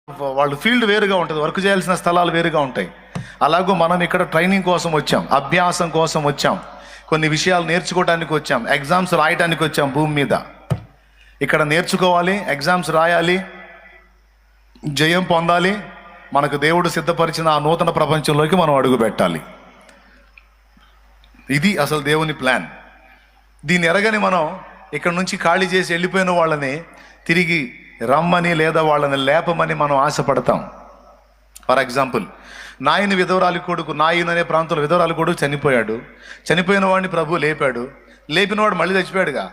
వాళ్ళు ఫీల్డ్ వేరుగా ఉంటుంది, వర్క్ చేయాల్సిన స్థలాలు వేరుగా ఉంటాయి. అలాగూ మనం ఇక్కడ ట్రైనింగ్ కోసం వచ్చాం, అభ్యాసం కోసం వచ్చాం, కొన్ని విషయాలు నేర్చుకోవడానికి వచ్చాం, ఎగ్జామ్స్ రాయడానికి వచ్చాం. భూమి మీద ఇక్కడ నేర్చుకోవాలి, ఎగ్జామ్స్ రాయాలి, జయం పొందాలి, మనకు దేవుడు సిద్ధపరిచిన ఆ నూతన ప్రపంచంలోకి మనం అడుగు పెట్టాలి. ఇది అసలు దేవుని ప్లాన్. దీన్ని ఎరగని మనం ఇక్కడ నుంచి ఖాళీ చేసి వెళ్ళిపోయిన వాళ్ళని తిరిగి రమ్మని లేదా వాళ్ళని లేపమని మనం ఆశపడతాం. ఫర్ ఎగ్జాంపుల్, నాయని విధవరాలి కొడుకు, నాయన్ అనే ప్రాంతంలో విధవరాలి కొడుకు చనిపోయాడు. చనిపోయిన వాడిని ప్రభు లేపాడు. లేపిన వాడు మళ్ళీ చచ్చిపోయాడుగా.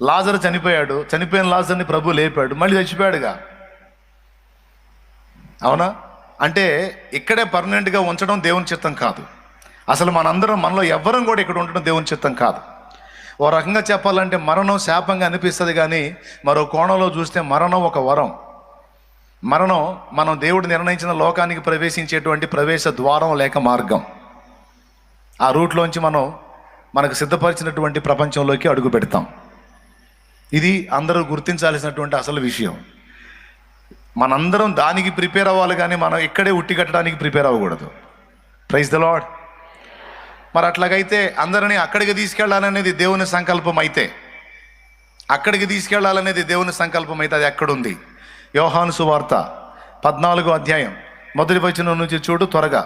లాజరు చనిపోయాడు, చనిపోయిన లాజర్ని ప్రభు లేపాడు, మళ్ళీ చచ్చిపోయాడుగా. అవునా? అంటే ఇక్కడే పర్మనెంట్గా ఉంచడం దేవుని చిత్తం కాదు. అసలు మనలో ఎవ్వరం కూడా ఇక్కడ ఉండడం దేవుని చిత్తం కాదు. ఓ రకంగా చెప్పాలంటే మరణం శాపంగా అనిపిస్తుంది, కానీ మరో కోణంలో చూస్తే మరణం ఒక వరం. మరణం మనం దేవుడు నిర్ణయించిన లోకానికి ప్రవేశించేటువంటి ప్రవేశ ద్వారం లేక మార్గం. ఆ రూట్లోంచి మనకు సిద్ధపరిచినటువంటి ప్రపంచంలోకి అడుగు పెడతాం. ఇది అందరూ గుర్తించాల్సినటువంటి అసలు విషయం. మనందరం దానికి ప్రిపేర్ అవ్వాలి, కానీ మనం ఇక్కడే ఉట్టి కట్టడానికి ప్రిపేర్ అవ్వకూడదు. Praise the Lord. మరి అట్లాగైతే అందరినీ అక్కడికి తీసుకెళ్లాలనేది దేవుని సంకల్పం అయితే, అక్కడికి తీసుకెళ్లాలనేది దేవుని సంకల్పం అయితే అది ఎక్కడుంది? యోహాను సువార్త 14వ అధ్యాయం 1వ వచనం నుంచి చూడు త్వరగా.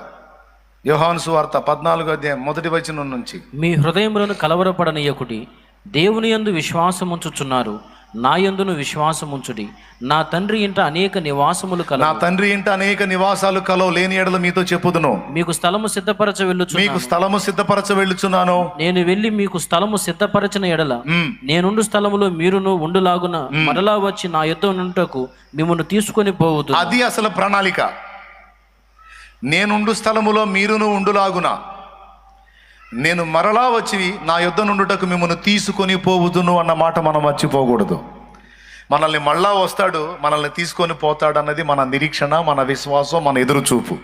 యోహాను సువార్త 14వ అధ్యాయం 1వ వచనం నుంచి. మీ హృదయములను కలవరపడనీయకుడి, దేవుని యందు విశ్వాసముంచుచున్నారు, నా యందును విశ్వాసముంచుడి. నా తండ్రి ఇంట అనేక నివాసములు కలవు. నా తండ్రి ఇంట అనేక నివాసాలు కలవు, లేని ఎడల మీతో చెప్పుదును. మీకు స్థలము సిద్ధపరచ వెళ్ళుచున్నాను. నేను వెళ్ళి మీకు స్థలము సిద్ధపరచిన ఎడల నేనుండు స్థలములో మీరును ఉండులాగున మరలా వచ్చి నా యొద్ద నుంటకు మిమ్మల్ని తీసుకొని పోవద్దు. అది అసలు ప్రణాళిక. నేనుండు స్థలములో మీరును ఉండులాగున నేను మరలా వచ్చి నా యొద్ద నుండుటకు మిమ్మల్ని తీసుకొని పోవుదును అన్న మాట మనం మర్చిపోకూడదు. మనల్ని మళ్ళా వస్తాడు, మనల్ని తీసుకొని పోతాడు అన్నది మన నిరీక్షణ, మన విశ్వాసం, మన ఎదురుచూపు.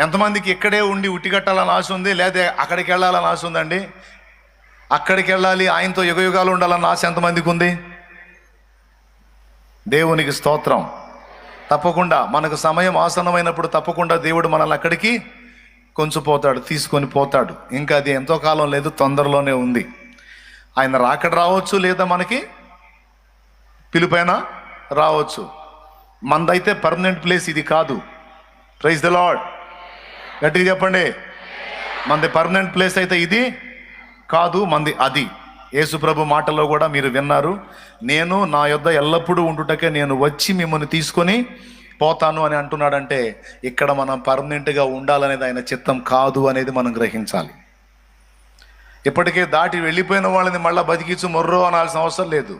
ఎంతమందికి ఇక్కడే ఉండి ఉట్టిగట్టాలని ఆశ ఉంది, లేదా అక్కడికి వెళ్ళాలని ఆశ ఉందండి? అక్కడికి వెళ్ళాలి, ఆయనతో యుగయుగాలు ఉండాలన్న ఆశ ఎంతమందికి ఉంది? దేవునికి స్తోత్రం. తప్పకుండా మనకు సమయం ఆసన్నమైనప్పుడు తప్పకుండా దేవుడు మనల్ని అక్కడికి కొంచెం పోతాడు, తీసుకొని పోతాడు. ఇంకా అది ఎంతో కాలం లేదు, తొందరలోనే ఉంది. ఆయన రాకడ రావచ్చు, లేదా మనకి పిలుపైన రావచ్చు. మనదైతే పర్మనెంట్ ప్లేస్ ఇది కాదు. Praise the Lord. గట్టిగా చెప్పండి. మనది పర్మనెంట్ ప్లేస్ అయితే ఇది కాదు, మనది అది. యేసు ప్రభు మాటల్లో కూడా మీరు విన్నారు, నేను నా యొద్ద ఎల్లప్పుడూ ఉండుటకే నేను వచ్చి మిమ్మల్ని తీసుకొని పోతాను అని అంటున్నాడంటే ఇక్కడ మనం పర్మనెంట్గా ఉండాలనేది ఆయన చిత్తం కాదు అనేది మనం గ్రహించాలి. ఇప్పటికే దాటి వెళ్ళిపోయిన వాళ్ళని మళ్ళీ బతికించు మొర్రో అనాల్సిన అవసరం లేదు.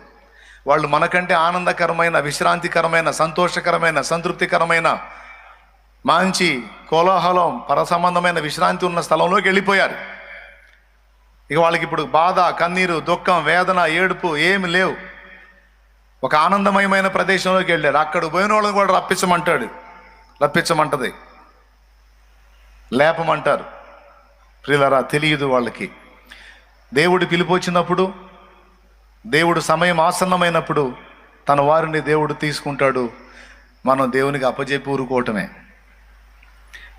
వాళ్ళు మనకంటే ఆనందకరమైన, విశ్రాంతికరమైన, సంతోషకరమైన, సంతృప్తికరమైన, మంచి కోలాహలం, పరసంబంధమైన విశ్రాంతి ఉన్న స్థలంలోకి వెళ్ళిపోయారు. ఇక వాళ్ళకి ఇప్పుడు బాధ, కన్నీరు, దుఃఖం, వేదన, ఏడుపు ఏమి లేవు. ఒక ఆనందమయమైన ప్రదేశంలోకి వెళ్ళారు. అక్కడ పోయిన వాళ్ళని కూడా రప్పించమంటది, లేపమంటారు. ప్రియులారా, తెలియదు వాళ్ళకి. దేవుడు పిలుపు వచ్చినప్పుడు, దేవుడు సమయం ఆసన్నమైనప్పుడు తన వారిని దేవుడు తీసుకుంటాడు. మనం దేవునికి అప్పజెప్పి ఊరుకోవటమే.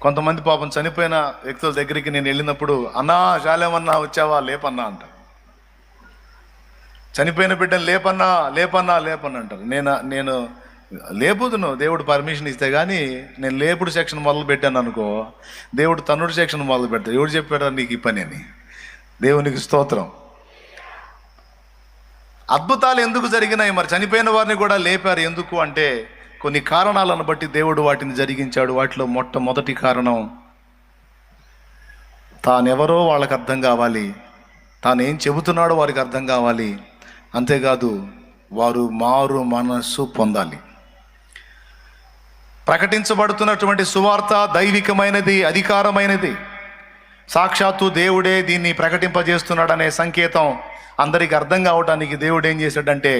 కొంతమంది పాపం చనిపోయిన వ్యక్తుల దగ్గరికి నేను వెళ్ళినప్పుడు, అన్నా శాలేమన్నా వచ్చావా, లేపన్నా అంట. చనిపోయిన బిడ్డను లేపన్నా అంటారు. నేను లేపుదును, దేవుడు పర్మిషన్ ఇస్తే, కానీ నేను లేపుడు సెక్షన్ మొదలు పెట్టాను అనుకో, దేవుడు తన్నుడు సెక్షన్ మొదలు పెడతాడు. ఎవడు చెప్పాడు నీకు ఈ పని అని? దేవునికి స్తోత్రం. అద్భుతాలు ఎందుకు జరిగినాయి? మరి చనిపోయిన వారిని కూడా లేపారు. ఎందుకు అంటే కొన్ని కారణాలను బట్టి దేవుడు వాటిని జరిగించాడు. వాటిలో మొట్టమొదటి కారణం, తానెవరో వాళ్ళకి అర్థం కావాలి, తాను ఏం చెబుతున్నాడో వారికి అర్థం కావాలి. అంతేకాదు, వారు మారు మనస్సు పొందాలి. ప్రకటించబడుతున్నటువంటి సువార్త దైవికమైనది, అధికారమైనది. సాక్షాత్తు దేవుడే దీన్ని ప్రకటింపజేస్తున్నాడనే సంకేతం అందరికి అర్థం కావడానికి దేవుడు ఏం చేశాడంటే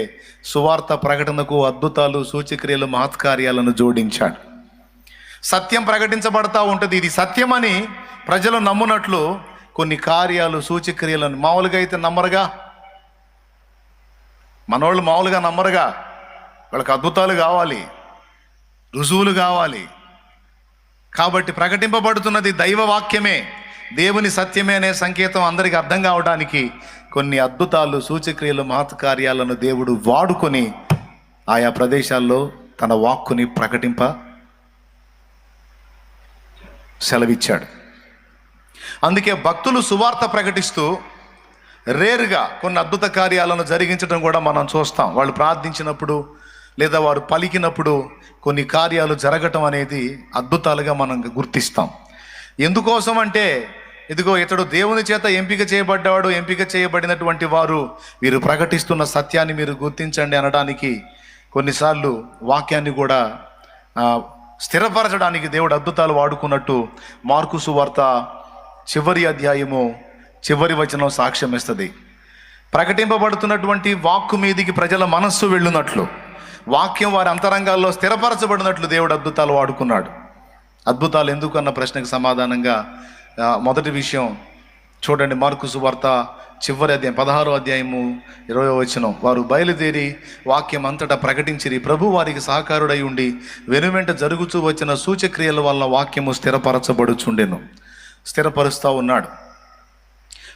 సువార్త ప్రకటనకు అద్భుతాలు, సూచక్రియలు, మహత్కార్యాలను జోడించాడు. సత్యం ప్రకటించబడతా ఉంటుంది. ఇది సత్యమని ప్రజలు నమ్మునట్లు కొన్ని కార్యాలు, సూచక్రియలను మామూలుగా అయితే నమ్మరుగా. మనోళ్ళు మామూలుగా నమ్మరుగా, వాళ్ళకి అద్భుతాలు కావాలి, రుజువులు కావాలి. కాబట్టి ప్రకటింపబడుతున్నది దైవ వాక్యమే, దేవుని సత్యమే అనే సంకేతం అందరికీ అర్థం కావడానికి కొన్ని అద్భుతాలు, సూచక్రియలు, మహత్కార్యాలను దేవుడు వాడుకొని ఆయా ప్రదేశాల్లో తన వాక్కుని ప్రకటింప సెలవిచ్చాడు. అందుకే భక్తులు సువార్త ప్రకటిస్తూ రేరుగా కొన్ని అద్భుత కార్యాలను జరిగించడం కూడా మనం చూస్తాం. వాళ్ళు ప్రార్థించినప్పుడు లేదా వారు పలికినప్పుడు కొన్ని కార్యాలు జరగటం అనేది అద్భుతాలుగా మనం గుర్తిస్తాం. ఎందుకోసం అంటే, ఇదిగో ఇతడు దేవుని చేత ఎంపిక చేయబడ్డాడు, ఎంపిక చేయబడినటువంటి వారు వీరు ప్రకటిస్తున్న సత్యాన్ని మీరు గుర్తించండి అనడానికి, కొన్నిసార్లు వాక్యాన్ని కూడా స్థిరపరచడానికి దేవుడు అద్భుతాలు వాడుకున్నట్టు మార్కు సువార్త చివరి అధ్యాయము చివరి వచనం సాక్ష్యం ఇస్తుంది. ప్రకటింపబడుతున్నటువంటి వాక్కు మీదికి ప్రజల మనస్సు వెళ్ళునట్లు, వాక్యం వారి అంతరంగాల్లో స్థిరపరచబడినట్లు దేవుడు అద్భుతాలు వాడుకున్నాడు. అద్భుతాలు ఎందుకు అన్న ప్రశ్నకు సమాధానంగా మొదటి విషయం చూడండి, మార్కు సువార్త చివరి అధ్యాయం 16వ అధ్యాయము 20వ వచనం. వారు బయలుదేరి వాక్యం అంతటా ప్రకటించిరి, ప్రభు వారికి సహకారుడై ఉండి వెనువెంట జరుగుతూ వచ్చిన సూచక్రియల వల్ల వాక్యము స్థిరపరచబడుచుండెను. స్థిరపరుస్తూ ఉన్నాడు.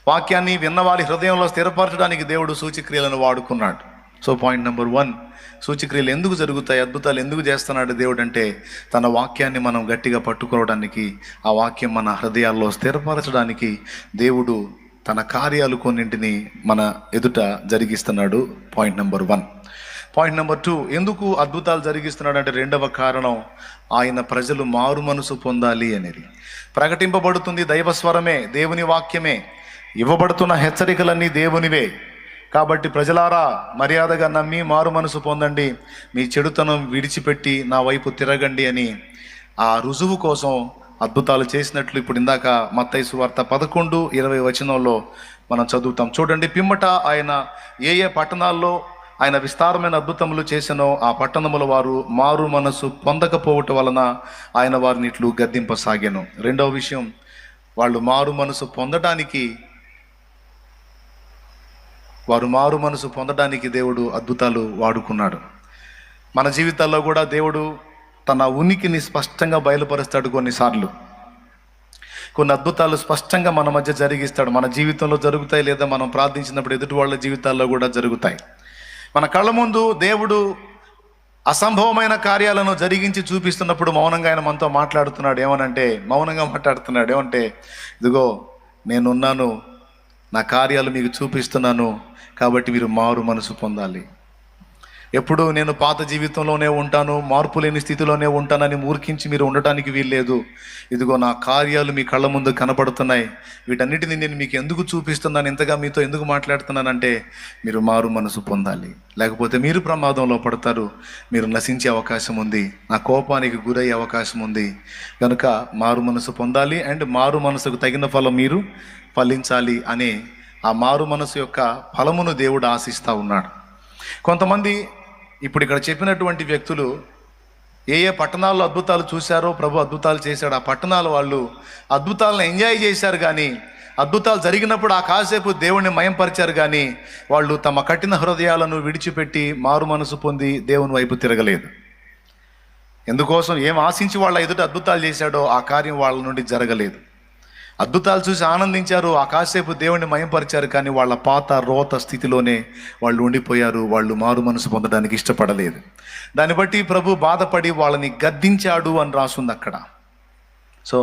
వాక్యాన్ని విన్నవారి హృదయంలో స్థిరపరచడానికి దేవుడు సూచక్రియలను వాడుకున్నాడు. సో పాయింట్ నెంబర్ 1, సూచక్రియలు ఎందుకు జరుగుతాయి, అద్భుతాలు ఎందుకు చేస్తున్నాడు దేవుడు అంటే, తన వాక్యాన్ని మనం గట్టిగా పట్టుకోవడానికి, ఆ వాక్యం మన హృదయాల్లో స్థిరపరచడానికి దేవుడు తన కార్యాలు కొన్నింటిని మన ఎదుట జరిగిస్తున్నాడు. Point number 1. పాయింట్ నెంబర్ 2, ఎందుకు అద్భుతాలు జరిగిస్తున్నాడు అంటే, రెండవ కారణం ఆయన ప్రజలు మారు మనసు పొందాలి అనేది. ప్రకటింపబడుతుంది దైవస్వరమే, దేవుని వాక్యమే, ఇవ్వబడుతున్న హెచ్చరికలన్నీ దేవునివే. కాబట్టి ప్రజలారా, మర్యాదగా నమ్మి మారు మనసు పొందండి, మీ చెడుతనం విడిచిపెట్టి నా వైపు తిరగండి అని ఆ రుజువు కోసం అద్భుతాలు చేసినట్లు ఇప్పుడు ఇందాక మత్తయి సువార్త 11:20 వచనంలో మనం చదువుతాం. చూడండి, పిమ్మట ఆయన ఏ ఏ పట్టణాల్లో ఆయన విస్తారమైన అద్భుతములు చేసినో ఆ పట్టణముల వారు మారు మనసు పొందకపోవటం వలన ఆయన వారిని ఇట్లు గద్దింపసాగాను. రెండవ విషయం, వాళ్ళు మారు మనసు పొందడానికి దేవుడు అద్భుతాలు వాడుకున్నాడు. మన జీవితాల్లో కూడా దేవుడు తన ఉనికిని స్పష్టంగా బయలుపరుస్తాడు. కొన్నిసార్లు కొన్ని అద్భుతాలు స్పష్టంగా మన మధ్య జరిగిస్తాడు. మన జీవితంలో జరుగుతాయి, లేదా మనం ప్రార్థించినప్పుడు ఎదుటి వాళ్ళ జీవితాల్లో కూడా జరుగుతాయి. మన కళ్ళ ముందు దేవుడు అసంభవమైన కార్యాలను జరిగించి చూపిస్తున్నప్పుడు మౌనంగా ఆయన మనతో మాట్లాడుతున్నాడు. ఏమంటే, ఇదిగో నేనున్నాను, నా కార్యాలు మీకు చూపిస్తున్నాను, కాబట్టి మీరు మారు మనసు పొందాలి. ఎప్పుడు నేను పాత జీవితంలోనే ఉంటాను, మార్పు లేని స్థితిలోనే ఉంటానని మూర్ఖించి మీరు ఉండటానికి వీల్లేదు. ఇదిగో నా కార్యాలు మీ కళ్ళ ముందు కనపడుతున్నాయి, వీటన్నిటిని నేను మీకు ఎందుకు చూపిస్తున్నాను, ఇంతగా మీతో ఎందుకు మాట్లాడుతున్నానంటే, మీరు మారు మనసు పొందాలి. లేకపోతే మీరు ప్రమాదంలో పడతారు, మీరు నశించే అవకాశం ఉంది, నా కోపానికి గురయ్యే అవకాశం ఉంది. కనుక మారు మనసు పొందాలి, అండ్ మారు మనసుకు తగిన ఫలం మీరు ఫలించాలి అనే ఆ మారు మనసు యొక్క ఫలమును దేవుడు ఆశిస్తూ ఉన్నాడు. కొంతమంది ఇప్పుడు ఇక్కడ చెప్పినటువంటి వ్యక్తులు ఏ ఏ పట్టణాల్లో అద్భుతాలు చూశారో, ప్రభు అద్భుతాలు చేశాడు, ఆ పట్టణాల వాళ్ళు అద్భుతాలను ఎంజాయ్ చేశారు, కానీ అద్భుతాలు జరిగినప్పుడు ఆ కాసేపు దేవుణ్ణి మయంపరిచారు, కానీ వాళ్ళు తమ కఠిన హృదయాలను విడిచిపెట్టి మారు మనసు పొంది దేవుని వైపు తిరగలేదు. ఎందుకోసం ఏం ఆశించి వాళ్ళ ఎదుట అద్భుతాలు చేశాడో ఆ కార్యం వాళ్ళ నుండి జరగలేదు. అద్భుతాలు చూసి ఆనందించారు, ఆ కాసేపు దేవుణ్ణి మయంపరిచారు, కానీ వాళ్ళ పాత రోత స్థితిలోనే వాళ్ళు ఉండిపోయారు. వాళ్ళు మారు మనసు పొందడానికి ఇష్టపడలేదు. దాన్ని బట్టి ప్రభు బాధపడి వాళ్ళని గద్దించాడు అని రాసుంది అక్కడ. సో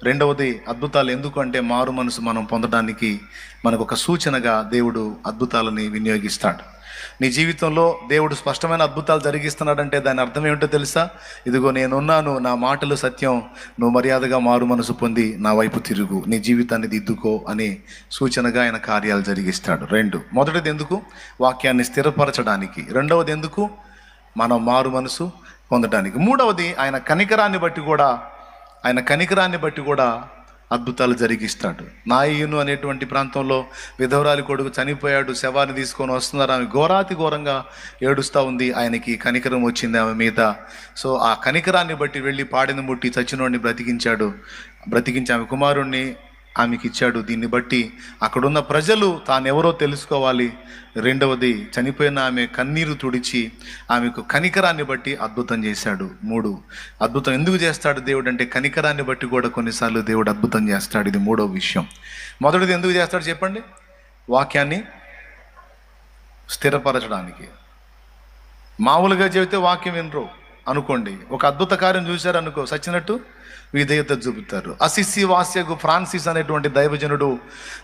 రెండవది, అద్భుతాలు ఎందుకు అంటే, మారు మనసు మనం పొందడానికి మనకు ఒక సూచనగా దేవుడు అద్భుతాలని వినియోగిస్తాడు. నీ జీవితంలో దేవుడు స్పష్టమైన అద్భుతాలు జరిగిస్తున్నాడంటే దాని అర్థం ఏమిటో తెలుసా? ఇదిగో నేనున్నాను, నా మాటలు సత్యం, నువ్వు మర్యాదగా మారు మనసు పొంది నా వైపు తిరుగు, నీ జీవితాన్ని దిద్దుకో అనే సూచనగా ఆయన కార్యాలు జరిగిస్తాడు. మొదటిది ఎందుకు? వాక్యాన్ని స్థిరపరచడానికి. రెండవది ఎందుకు? మనం మారు మనసు పొందడానికి. మూడవది, ఆయన కనికరాన్ని బట్టి కూడా అద్భుతాలు జరిగిస్తాడు. నాయను అనేటువంటి ప్రాంతంలో విధవరాలి కొడుకు చనిపోయాడు, శవాన్ని తీసుకొని వస్తున్నారు, ఆమె ఘోరంగా ఏడుస్తూ ఉంది. ఆయనకి కనికరం వచ్చింది ఆమె మీద. సో ఆ కనికరాన్ని బట్టి వెళ్ళి పాడిని ముట్టి చచ్చినోడిని బ్రతికించి ఆమె కుమారుణ్ణి ఆమెకి ఇచ్చాడు. దీన్ని బట్టి అక్కడున్న ప్రజలు తానెవరో తెలుసుకోవాలి. రెండవది, చనిపోయిన ఆమె కన్నీరు తుడిచి ఆమెకు కనికరాన్ని బట్టి అద్భుతం చేశాడు. 3, అద్భుతం ఎందుకు చేస్తాడు దేవుడు అంటే కనికరాన్ని బట్టి కూడా కొన్నిసార్లు దేవుడు అద్భుతం చేస్తాడు. ఇది 3వ విషయం. మొదటిది ఎందుకు చేస్తాడు చెప్పండి? వాక్యాన్ని స్థిరపరచడానికి. మామూలుగా చెబితే వాక్యం వినరు అనుకోండి, ఒక అద్భుత కార్యం చూశారు అనుకో, సచ్చినట్టు విధేయత చూపుతారు. అసిసి వాస్యగు ఫ్రాన్సిస్ అనేటువంటి దైవజనుడు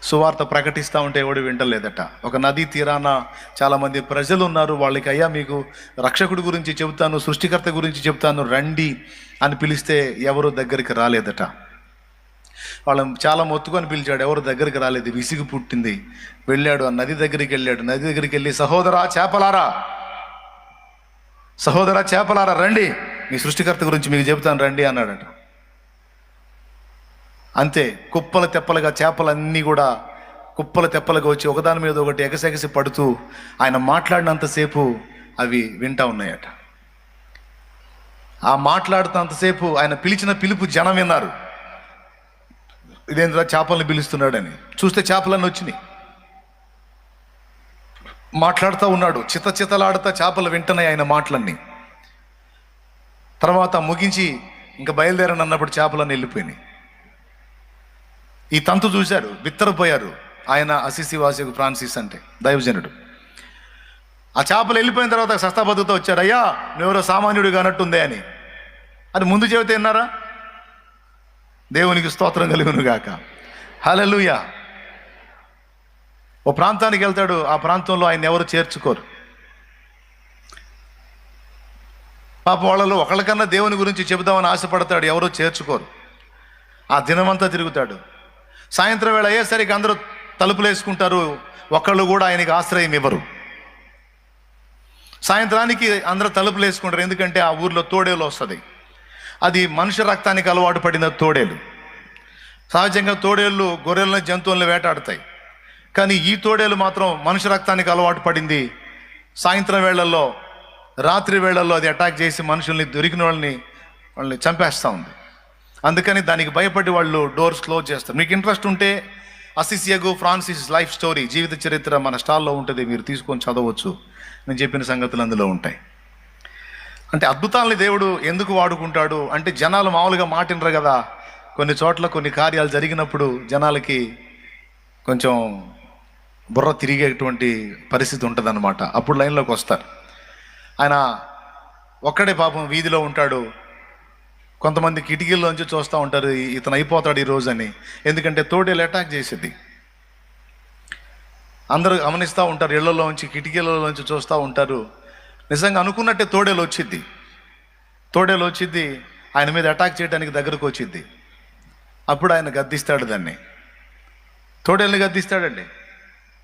సువార్త ప్రకటిస్తూ ఉంటే ఎవడు వింటలేదట. ఒక నదీ తీరాన చాలామంది ప్రజలు ఉన్నారు. వాళ్ళకి, అయ్యా మీకు రక్షకుడి గురించి చెబుతాను, సృష్టికర్త గురించి చెబుతాను రండి అని పిలిస్తే ఎవరు దగ్గరికి రాలేదట. వాళ్ళని చాలా మొత్తుకొని పిలిచాడు, ఎవరు దగ్గరికి రాలేదు. విసిగి పుట్టింది. వెళ్ళాడు, ఆ నది దగ్గరికి వెళ్ళాడు. నది దగ్గరికి వెళ్ళి, సహోదరా చేపలారా రండి, మీ సృష్టికర్త గురించి మీకు చెబుతాను రండి అన్నాడట. అంతే, కుప్పల తెప్పలుగా చేపలన్నీ కూడా కుప్పల తెప్పలుగా వచ్చి ఒకదాని మీద ఒకటి ఎగసెగసి పడుతూ ఆయన మాట్లాడినంతసేపు అవి వింటా ఉన్నాయట. ఆ మాట్లాడుతున్నంతసేపు ఆయన పిలిచిన పిలుపు జనం విన్నారు. ఇదేంద్రా చేపలను పిలుస్తున్నాడని చూస్తే చేపలన్నీ వచ్చినాయి. మాట్లాడుతూ ఉన్నాడు, చితలాడుతా చేపలు వింటున్నాయి ఆయన మాటలన్నీ. తర్వాత ముగించి ఇంకా బయలుదేరని అన్నప్పుడు చేపలన్నీ వెళ్ళిపోయినాయి. ఈ తంతు చూశారు, బిత్తరపోయారు. ఆయన అసిసి వాసికు ఫ్రాన్సిస్ అంటే దైవజనుడు. ఆ చేపలు వెళ్ళిపోయిన తర్వాత సస్తాబద్దుతో వచ్చారు, అయ్యా నువ్వెవరో సామాన్యుడు కానట్టుందే అని. అది ముందు చెబితే విన్నారా? దేవునికి స్తోత్రం కలుగును గాక. హల్లెలూయా. ఓ ప్రాంతానికి వెళ్తాడు, ఆ ప్రాంతంలో ఆయన ఎవరు చేర్చుకోరు. పాప వాళ్ళలో ఒకళ్ళకన్నా దేవుని గురించి చెబుదామని ఆశపడతాడు, ఎవరో చేర్చుకోరు. ఆ దినమంతా తిరుగుతాడు. సాయంత్రం వేళ అయ్యేసరికి అందరూ తలుపులు వేసుకుంటారు, ఒకళ్ళు కూడా ఆయనకి ఆశ్రయం ఇవ్వరు. సాయంత్రానికి అందరూ తలుపులు వేసుకుంటారు, ఎందుకంటే ఆ ఊర్లో తోడేలు వస్తుంది. అది మనుష్య రక్తానికి అలవాటు పడిన తోడేలు. సహజంగా తోడేళ్ళు గొర్రెలను జంతువులను వేటాడతాయి, కానీ ఈ తోడేలు మాత్రం మనుష్య రక్తానికి అలవాటు పడింది. సాయంత్రం వేళల్లో, రాత్రి వేళల్లో అది అటాక్ చేసి మనుషుల్ని, దొరికిన వాళ్ళని చంపేస్తూ ఉంది. అందుకని దానికి భయపడి వాళ్ళు డోర్స్ క్లోజ్ చేస్తారు. మీకు ఇంట్రెస్ట్ ఉంటే అసిసియగు ఫ్రాన్సిస్ లైఫ్ స్టోరీ, జీవిత చరిత్ర మన స్టాల్లో ఉంటుంది, మీరు తీసుకొని చదవచ్చు. నేను చెప్పిన సంగతులు అందులో ఉంటాయి. అంటే అద్భుతాలని దేవుడు ఎందుకు వాడుకుంటాడు అంటే, జనాలు మామూలుగా మాటినరు కదా. కొన్ని చోట్ల కొన్ని కార్యాలు జరిగినప్పుడు జనాలకి కొంచెం బుర్ర తిరిగేటువంటి పరిస్థితి ఉంటుంది అన్నమాట. అప్పుడు లైన్లోకి వస్తారు. ఆయన ఒక్కడే పాపం వీధిలో ఉంటాడు. కొంతమంది కిటికీల్లోంచి చూస్తూ ఉంటారు, ఇతను అయిపోతాడు ఈరోజు అని. ఎందుకంటే తోడేలు అటాక్ చేసేది. అందరూ గమనిస్తూ ఉంటారు, ఇళ్లలోంచి కిటికీలలోంచి చూస్తూ ఉంటారు. నిజంగా అనుకున్నట్టే తోడేలు వచ్చిద్ది, ఆయన మీద అటాక్ చేయడానికి దగ్గరకు వచ్చిద్ది. అప్పుడు ఆయన గద్దిస్తాడు, దాన్ని తోడేల్ని గద్దిస్తాడండి.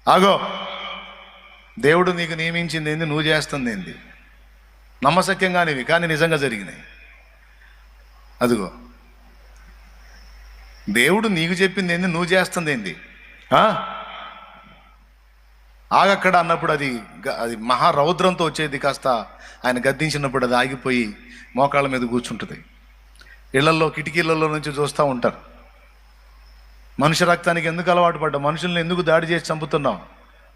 ఆగో, దేవుడు నీకు నియమించింది ఏంది, నువ్వు చేస్తుంది ఏంది? నమ్మశక్యంగానివి కానీ నిజంగా జరిగినాయి. అదిగో, దేవుడు నీకు చెప్పింది ఏంది, నువ్వు చేస్తుంది ఏంది? ఆగక్కడ అన్నప్పుడు అది మహారౌద్రంతో వచ్చేది. కాస్త ఆయన గద్దించినప్పుడు అది ఆగిపోయి మోకాళ్ళ మీద కూర్చుంటుంది. ఇళ్లలో కిటికీలలో నుంచి చూస్తూ ఉంటారు. మనుష్య రక్తానికి ఎందుకు అలవాటు పడ్డావు? మనుషుల్ని ఎందుకు దాడి చేసి చంపుతున్నావు?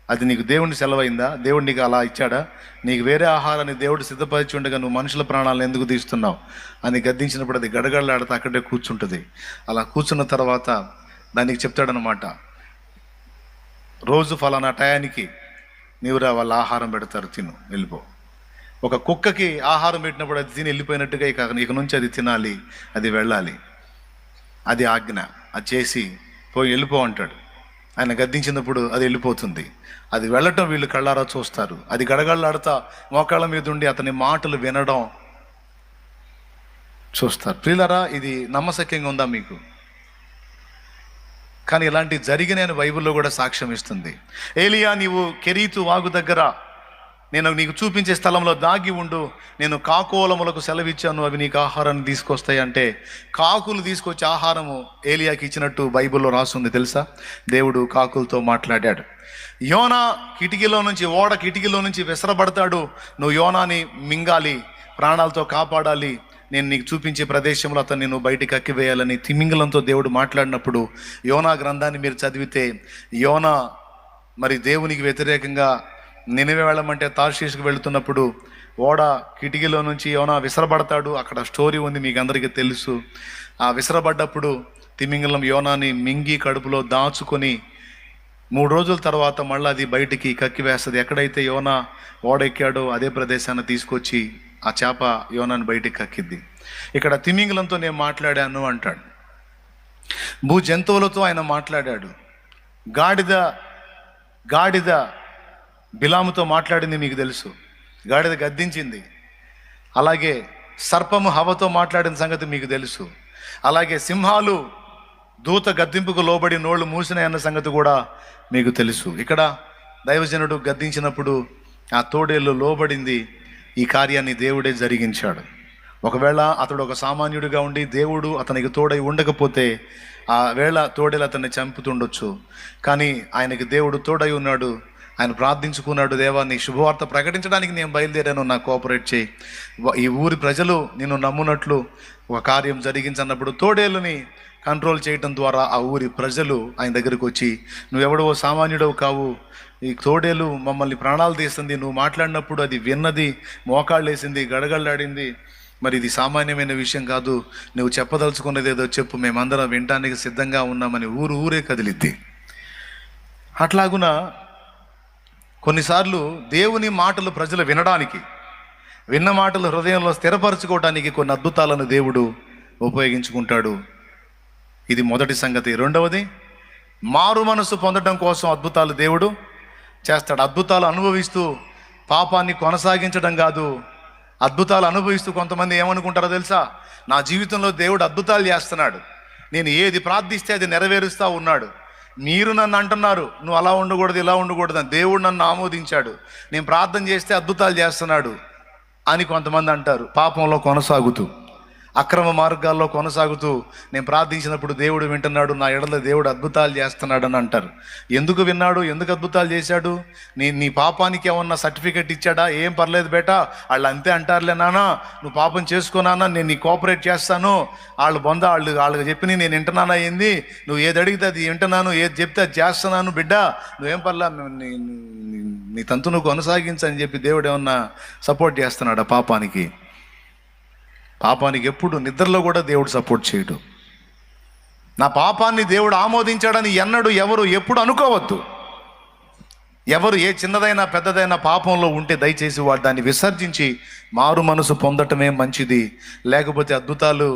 అది నీకు దేవుడిని సెలవైందా? దేవుడు నీకు అలా ఇచ్చాడా? నీకు వేరే ఆహారాన్ని దేవుడు సిద్ధపరిచి ఉండగా నువ్వు మనుషుల ప్రాణాలను ఎందుకు తీస్తున్నావు అని గద్దించినప్పుడు అది గడగడలాడుతూ అక్కడే కూర్చుంటుంది. అలా కూర్చున్న తర్వాత దానికి చెప్తాడనమాట, రోజు ఫలానా టయానికి నీవురా వాళ్ళ ఆహారం పెడతారు, తిను, వెళ్ళిపో. ఒక కుక్కకి ఆహారం పెట్టినప్పుడు అది తిని వెళ్ళిపోయినట్టుగా ఇక నుంచి అది తినాలి, అది వెళ్ళాలి. అది ఆజ్ఞ. అది చేసి పోయి వెళ్ళిపో అంటాడు. ఆయన గద్దించినప్పుడు అది వెళ్ళిపోతుంది. అది వెళ్ళటం వీళ్ళు కళ్ళారా చూస్తారు. అది గడగడలాడుతా మోకాళ్ళ మీద ఉండి అతని మాటలు వినడం చూస్తారు. ప్రియులారా, ఇది నమ్మశక్యంగా ఉందా మీకు? కానీ ఇలాంటి జరిగిన బైబిల్లో కూడా సాక్ష్యం ఇస్తుంది. ఏలియా, నీవు కెరీతు వాగు దగ్గర నేను నీకు చూపించే స్థలంలో దాగి ఉండు, నేను కాకోలములకు సెలవిచ్చాను, అవి నీకు ఆహారాన్ని తీసుకొస్తాయి అంటే కాకులు తీసుకొచ్చి ఆహారము ఏలియాకి ఇచ్చినట్టు బైబిల్లో రాస్తుంది. తెలుసా? దేవుడు కాకులతో మాట్లాడాడు. యోనా ఓడ కిటికీలో నుంచి విసరబడతాడు, నువ్వు యోనాని మింగాలి, ప్రాణాలతో కాపాడాలి నేను నీకు చూపించే ప్రదేశంలో అతన్ని నువ్వు బయటికి కక్కివేయాలని తిమింగలంతో దేవుడు మాట్లాడినప్పుడు యోనా గ్రంథాన్ని మీరు చదివితే యోనా మరి దేవునికి వ్యతిరేకంగా నినివే వెళ్ళమంటే తార్షీషుకు వెళుతున్నప్పుడు ఓడ కిటికీలో నుంచి యోనా విసరబడతాడు. అక్కడ స్టోరీ ఉంది, మీకు అందరికీ తెలుసు. ఆ విసరబడ్డప్పుడు తిమింగలం యోనాని మింగి కడుపులో దాచుకొని 3 రోజుల తర్వాత మళ్ళీ అది బయటికి కక్కివేస్తుంది. ఎక్కడైతే యోనా ఓడెక్కాడో అదే ప్రదేశాన్ని తీసుకొచ్చి ఆ చేప యోనాని బయటికి కక్కిద్ది. ఇక్కడ తిమింగలంతో నేను మాట్లాడాను అంటాడు. భూ జంతువులతో ఆయన మాట్లాడాడు. గాడిద బిలాముతో మాట్లాడింది మీకు తెలుసు, గాడిద గద్దించింది. అలాగే సర్పము హవతో మాట్లాడిన సంగతి మీకు తెలుసు. అలాగే సింహాలు దూత గద్దింపుకు లోబడి నోళ్ళు మూసినాయి అన్న సంగతి కూడా మీకు తెలుసు. ఇక్కడ దైవజనుడు గద్దించినప్పుడు ఆ తోడేళ్ళు లోబడింది. ఈ కార్యాన్ని దేవుడే జరిగించాడు. ఒకవేళ అతడు ఒక సామాన్యుడిగా ఉండి దేవుడు అతనికి తోడై ఉండకపోతే ఆ వేళ తోడేలు అతన్ని చంపుతుండొచ్చు. కానీ ఆయనకి దేవుడు తోడై ఉన్నాడు. ఆయన ప్రార్థించుకున్నాడు, దేవా నీ శుభవార్త ప్రకటించడానికి నేను బయలుదేరాను, నాకు కోఆపరేట్ చేయి, ఈ ఊరి ప్రజలు నిన్ను నమ్మునట్లు ఒక కార్యం జరిగించన్నప్పుడు తోడేళ్ళని కంట్రోల్ చేయటం ద్వారా ఆ ఊరి ప్రజలు ఆయన దగ్గరికి వచ్చి, నువ్వెవడో సామాన్యుడవు కావు, ఈ తోడేలు మమ్మల్ని ప్రాణాలు తీస్తుంది, నువ్వు మాట్లాడినప్పుడు అది విన్నది, మోకాళ్ళు వేసింది, గడగళ్ళాడింది, మరి ఇది సామాన్యమైన విషయం కాదు, నువ్వు చెప్పదలుచుకున్నది ఏదో చెప్పు, మేమందరం వినటానికి సిద్ధంగా ఉన్నామని ఊరే కదిలిద్ది. అట్లాగున కొన్నిసార్లు దేవుని మాటలు ప్రజలు వినడానికి, విన్న మాటలు హృదయంలో స్థిరపరచుకోవడానికి కొన్ని అద్భుతాలను దేవుడు ఉపయోగించుకుంటాడు. ఇది మొదటి సంగతి. రెండవది, మారు మనసు పొందడం కోసం అద్భుతాలు దేవుడు చేస్తాడు. అద్భుతాలు అనుభవిస్తూ పాపాన్ని కొనసాగించడం కాదు. అద్భుతాలు అనుభవిస్తూ కొంతమంది ఏమనుకుంటారో తెలుసా, నా జీవితంలో దేవుడు అద్భుతాలు చేస్తున్నాడు, నేను ఏది ప్రార్థిస్తే అది నెరవేరుస్తూ ఉన్నాడు, మీరు నన్ను అంటున్నారు నువ్వు అలా ఉండకూడదు ఇలా ఉండకూడదు అని, దేవుడు నన్ను ఆమోదించాడు, నేను ప్రార్థన చేస్తే అద్భుతాలు చేస్తున్నాడు అని కొంతమంది అంటారు. పాపంలో కొనసాగుతూ, అక్రమ మార్గాల్లో కొనసాగుతూ నేను ప్రార్థించినప్పుడు దేవుడు వింటున్నాడు, నా ఎడల దేవుడు అద్భుతాలు చేస్తున్నాడు అని అంటారు. ఎందుకు విన్నాడు, ఎందుకు అద్భుతాలు చేశాడు? నీ పాపానికి ఏమన్నా సర్టిఫికెట్ ఇచ్చాడా? ఏం పర్లేదు బేటా, వాళ్ళు అంతే అంటారులే నాన్న, నువ్వు పాపం చేసుకోనానా, నేను నీ కోఆపరేట్ చేస్తాను, వాళ్ళకి చెప్పి నేను వింటున్నానా, ఏంది నువ్వు ఏది అడిగితే అది వింటున్నాను, ఏది చెప్తే అది చేస్తున్నాను బిడ్డ, నువ్వేం పర్లా, నీ తంతు నువ్వు కొనసాగించని చెప్పి దేవుడు ఏమన్నా సపోర్ట్ చేస్తున్నాడా పాపానికి? పాపానికి ఎప్పుడు నిద్రలో కూడా దేవుడు సపోర్ట్ చేయడు. నా పాపాన్ని దేవుడు ఆమోదించాడని ఎన్నడూ ఎవరు ఎప్పుడు అనుకోవద్దు. ఎవరు ఏ చిన్నదైనా పెద్దదైనా పాపంలో ఉంటే దయచేసి వాడు దాన్ని విసర్జించి మారు మనసు పొందటమే మంచిది. లేకపోతే అద్భుతాలు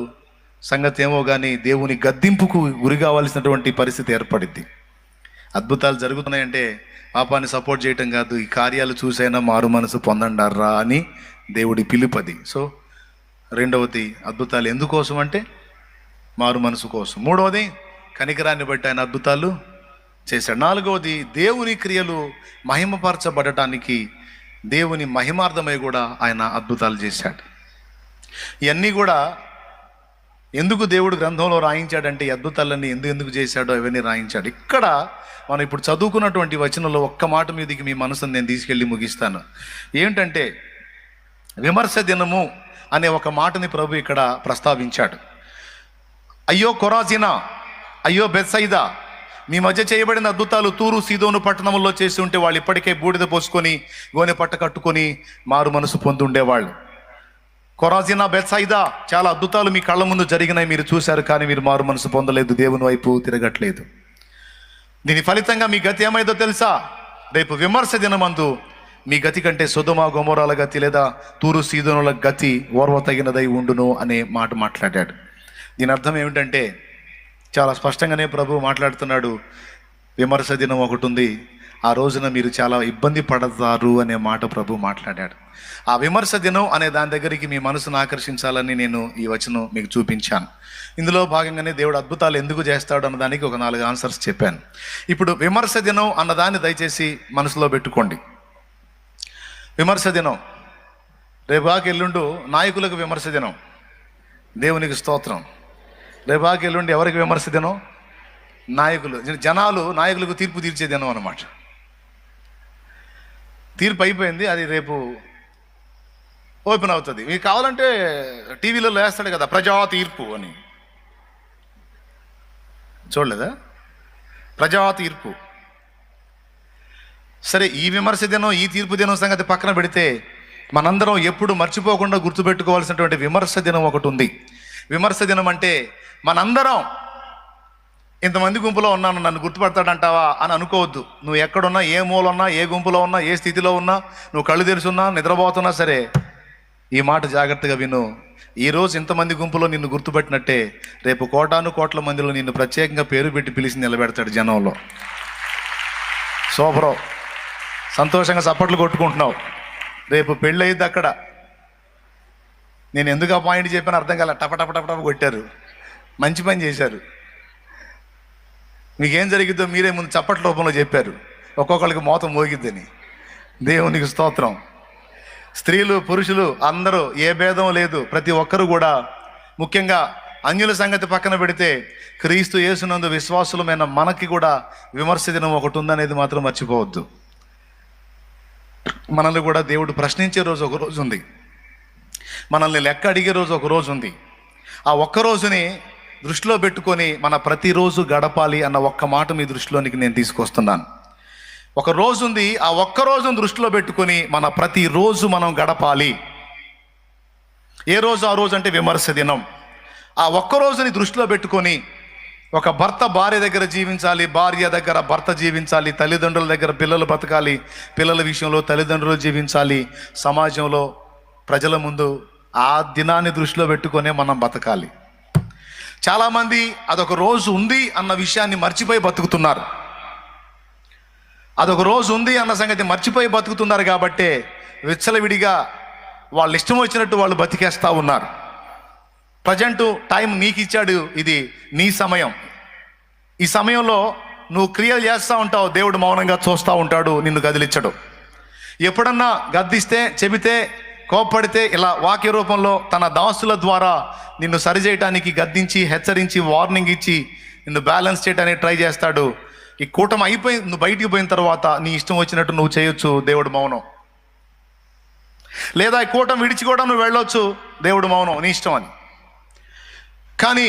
సంగతి ఏమో కానీ దేవుని గద్దింపుకు గురి కావాల్సినటువంటి పరిస్థితి ఏర్పడింది. అద్భుతాలు జరుగుతున్నాయంటే పాపాన్ని సపోర్ట్ చేయటం కాదు, ఈ కార్యాలు చూసైనా మారు మనసు పొందండారా అని దేవుడి పిలుపది. సో రెండవది, అద్భుతాలు ఎందుకోసం అంటే మారు మనసు కోసం. మూడవది, కనికరాన్ని బట్టి ఆయన అద్భుతాలు చేశాడు. నాలుగవది, దేవుని క్రియలు మహిమపరచబడటానికి దేవుని మహిమార్థమై కూడా ఆయన అద్భుతాలు చేశాడు. ఇవన్నీ కూడా ఎందుకు దేవుడు గ్రంథంలో రాయించాడంటే ఈ అద్భుతాలన్నీ ఎందుకు చేశాడో అవన్నీ రాయించాడు. ఇక్కడ మనం ఇప్పుడు చదువుకున్నటువంటి వచనంలో ఒక్క మాట మీదకి మీ మనసును నేను తీసుకెళ్ళి ముగిస్తాను. ఏంటంటే విమర్శ దినము అనే ఒక మాటని ప్రభు ఇక్కడ ప్రస్తావించాడు. అయ్యో కొరాజినా, అయ్యో బెత్సైదా, మీ మధ్య చేయబడిన అద్భుతాలు తూరు సీదోను పట్టణంలో చేసి ఉంటే వాళ్ళు ఇప్పటికే బూడిద పోసుకొని గోనె పట్ట కట్టుకొని మారు మనసు పొంది ఉండేవాళ్ళు. కొరాజినా, బెత్సైదా, చాలా అద్భుతాలు మీ కళ్ళ ముందు జరిగినాయి, మీరు చూశారు, కానీ మీరు మారు మనసు పొందలేదు, దేవుని వైపు తిరగట్లేదు. దీని ఫలితంగా మీ గతి ఏమైందో తెలుసా? రేపు విమర్శ దినమందు మీ గతి కంటే సొదొమ గొమొర్రాల గతి లేదా తూరు సీదోనుల గతి ఓర్వతగినదై ఉండును అనే మాట మాట్లాడాడు. దీని అర్థం ఏమిటంటే చాలా స్పష్టంగానే ప్రభు మాట్లాడుతున్నాడు. విమర్శ దినం ఒకటి ఉంది, ఆ రోజున మీరు చాలా ఇబ్బంది పడతారు అనే మాట ప్రభు మాట్లాడాడు. ఆ విమర్శ దినం అనే దాని దగ్గరికి మీ మనసును ఆకర్షించాలని నేను ఈ వచనం మీకు చూపించాను. ఇందులో భాగంగానే దేవుడు అద్భుతాలు ఎందుకు చేస్తాడు అన్నదానికి ఒక 4 ఆన్సర్స్ చెప్పాను. ఇప్పుడు విమర్శ దినం అన్నదాన్ని దయచేసి మనసులో పెట్టుకోండి. విమర్శ దినం రేపాకి ఎల్లుండు నాయకులకు విమర్శ దినం, దేవునికి స్తోత్రం. రేపాకి ఎల్లుండి ఎవరికి విమర్శ దినం? జనాలు నాయకులకు తీర్పు తీర్చే దినం అన్నమాట. తీర్పు అయిపోయింది, అది రేపు ఓపెన్ అవుతుంది. మీకు కావాలంటే టీవీలో వేస్తాడు కదా, ప్రజా తీర్పు అని. చూడలేదా? ప్రజా తీర్పు. సరే, ఈ విమర్శ దినం, ఈ తీర్పు దినం సంగతి పక్కన పెడితే, మనందరం ఎప్పుడు మర్చిపోకుండా గుర్తుపెట్టుకోవాల్సినటువంటి విమర్శ దినం ఒకటి ఉంది. విమర్శ దినం అంటే మనందరం, ఇంతమంది గుంపులో ఉన్నాను నన్ను గుర్తుపడతాడంటావా అని అనుకోవద్దు. నువ్వు ఎక్కడున్నా, ఏ మూల ఉన్నా, ఏ గుంపులో ఉన్నా, ఏ స్థితిలో ఉన్నా, నువ్వు కళ్ళు తెరుచున్నా, నిద్రపోతున్నా సరే, ఈ మాట జాగ్రత్తగా విను. ఈరోజు ఇంతమంది గుంపులో నిన్ను గుర్తుపెట్టినట్టే రేపు కోటాను కోట్ల మందిలో నిన్ను ప్రత్యేకంగా పేరు పెట్టి పిలిచి నిలబెడతాడు జనంలో. సూపరం, సంతోషంగా చప్పట్లు కొట్టుకుంటున్నావు. రేపు పెళ్ళి అయింది అక్కడ. నేను ఎందుకు ఆ పాయింట్ చెప్పాను అర్థం కాల. టప కొట్టారు, మంచి పని చేశారు. మీకేం జరిగిద్దో మీరే ముందు చప్పట్ల రూపంలో చెప్పారు. ఒక్కొక్కరికి మోతం మోగిద్దని. దేవునికి స్తోత్రం. స్త్రీలు పురుషులు అందరూ, ఏ భేదం లేదు. ప్రతి ఒక్కరు కూడా, ముఖ్యంగా అన్యుల సంగతి పక్కన పెడితే క్రీస్తు యేసునందు విశ్వాసులమైన మనకి కూడా విమర్శ దినం ఒకటి ఉందనేది మాత్రం మర్చిపోవద్దు. మనల్ని కూడా దేవుడు ప్రశ్నించే రోజు ఒక రోజు ఉంది. మనల్ని లెక్క అడిగే రోజు ఒక రోజు ఉంది. ఆ ఒక్క రోజుని దృష్టిలో పెట్టుకొని మన ప్రతిరోజు గడపాలి అన్న ఒక్క మాట మీ దృష్టిలోనికి నేను తీసుకొస్తున్నాను. ఒక రోజు ఉంది, ఆ ఒక్క రోజును దృష్టిలో పెట్టుకొని మన ప్రతిరోజు మనం గడపాలి. ఏ రోజు ఆ రోజు అంటే విమర్శ దినం. ఆ ఒక్క రోజుని దృష్టిలో పెట్టుకొని ఒక భర్త భార్య దగ్గర జీవించాలి, భార్య దగ్గర భర్త జీవించాలి, తల్లిదండ్రుల దగ్గర పిల్లలు బతకాలి, పిల్లల విషయంలో తల్లిదండ్రులు జీవించాలి, సమాజంలో ప్రజల ముందు ఆ దినాన్ని దృష్టిలో పెట్టుకొనే మనం బతకాలి. చాలామంది అదొక రోజు ఉంది అన్న విషయాన్ని మర్చిపోయి బతుకుతున్నారు. అదొక రోజు ఉంది అన్న సంగతి మర్చిపోయి బతుకుతున్నారు కాబట్టే విచ్చలవిడిగా వాళ్ళు ఇష్టం వచ్చినట్టు వాళ్ళు బతికేస్తూ ఉన్నారు. ప్రజెంట్ టైం నీకు ఇచ్చాడు, ఇది నీ సమయం. ఈ సమయంలో నువ్వు క్రియలు చేస్తూ ఉంటావు, దేవుడు మౌనంగా చూస్తూ ఉంటాడు, నిన్ను గదిలిచ్చడు. ఎప్పుడన్నా గద్దిస్తే, చెబితే, కోప్పడితే ఇలా వాక్య రూపంలో తన దాసుల ద్వారా నిన్ను సరిచేయటానికి గద్దించి, హెచ్చరించి, వార్నింగ్ ఇచ్చి నిన్ను బ్యాలెన్స్ చేయడానికి ట్రై చేస్తాడు. ఈ కూటమి అయిపోయి నువ్వు బయటికి పోయిన తర్వాత నీ ఇష్టం వచ్చినట్టు నువ్వు చేయొచ్చు, దేవుడు మౌనం. లేదా ఈ కూటమి విడిచి కూడా నువ్వు వెళ్ళొచ్చు, దేవుడు మౌనం, నీ ఇష్టం అని. కానీ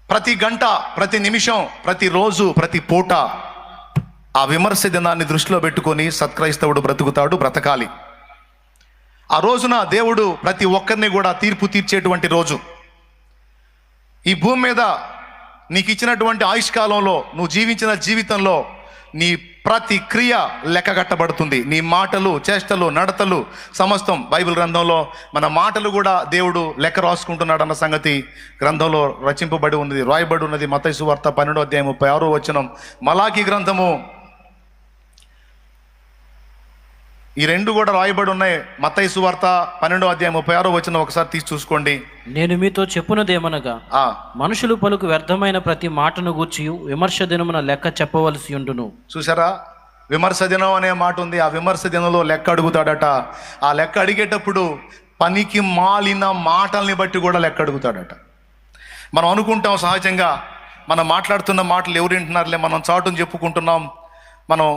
ప్రతి గంట, ప్రతి నిమిషం, ప్రతిరోజు, ప్రతి పూట ఆ విమర్శ దినాన్ని దృష్టిలో పెట్టుకొని సత్క్రైస్తవుడు బ్రతకాలి. ఆ రోజున దేవుడు ప్రతి ఒక్కరిని కూడా తీర్పు తీర్చేటువంటి రోజు. ఈ భూమి మీద నీకు ఇచ్చినటువంటి ఆయుష్కాలంలో, నువ్వు జీవించిన జీవితంలో నీ ప్రతి క్రియ లెక్కగట్టబడుతుంది. నీ మాటలు, చేష్టలు, నడతలు సమస్తం. బైబిల్ గ్రంథంలో మన మాటలు కూడా దేవుడు లెక్క రాసుకుంటున్నాడు అన్న సంగతి గ్రంథంలో రచింపబడి ఉన్నది, రాయబడి ఉన్నది. మత్తయి సువార్త 12:36 మలాకీ గ్రంథము, ఈ రెండు కూడా రాయబడి ఉన్నాయి. మత్తయి సువార్త 12:36 ఒకసారి తీసి చూసుకోండి. నేను మీతో చెప్పునదేమనగా, మనుషులు పలుకు వ్యర్థమైన ప్రతి మాటను గూర్చి విమర్శ దినమున లెక్క చెప్పవలసి ఉండును. చూసారా, విమర్శ దినం అనే మాట ఉంది. ఆ విమర్శ దినంలో లెక్క అడుగుతాడట. ఆ లెక్క అడిగేటప్పుడు పనికి మాలిన మాటల్ని బట్టి కూడా లెక్క అడుగుతాడట. మనం అనుకుంటాం సహజంగా, మనం మాట్లాడుతున్న మాటలు ఎవరు వింటున్నారులే, మనం చాటును చెప్పుకుంటున్నాం, మనం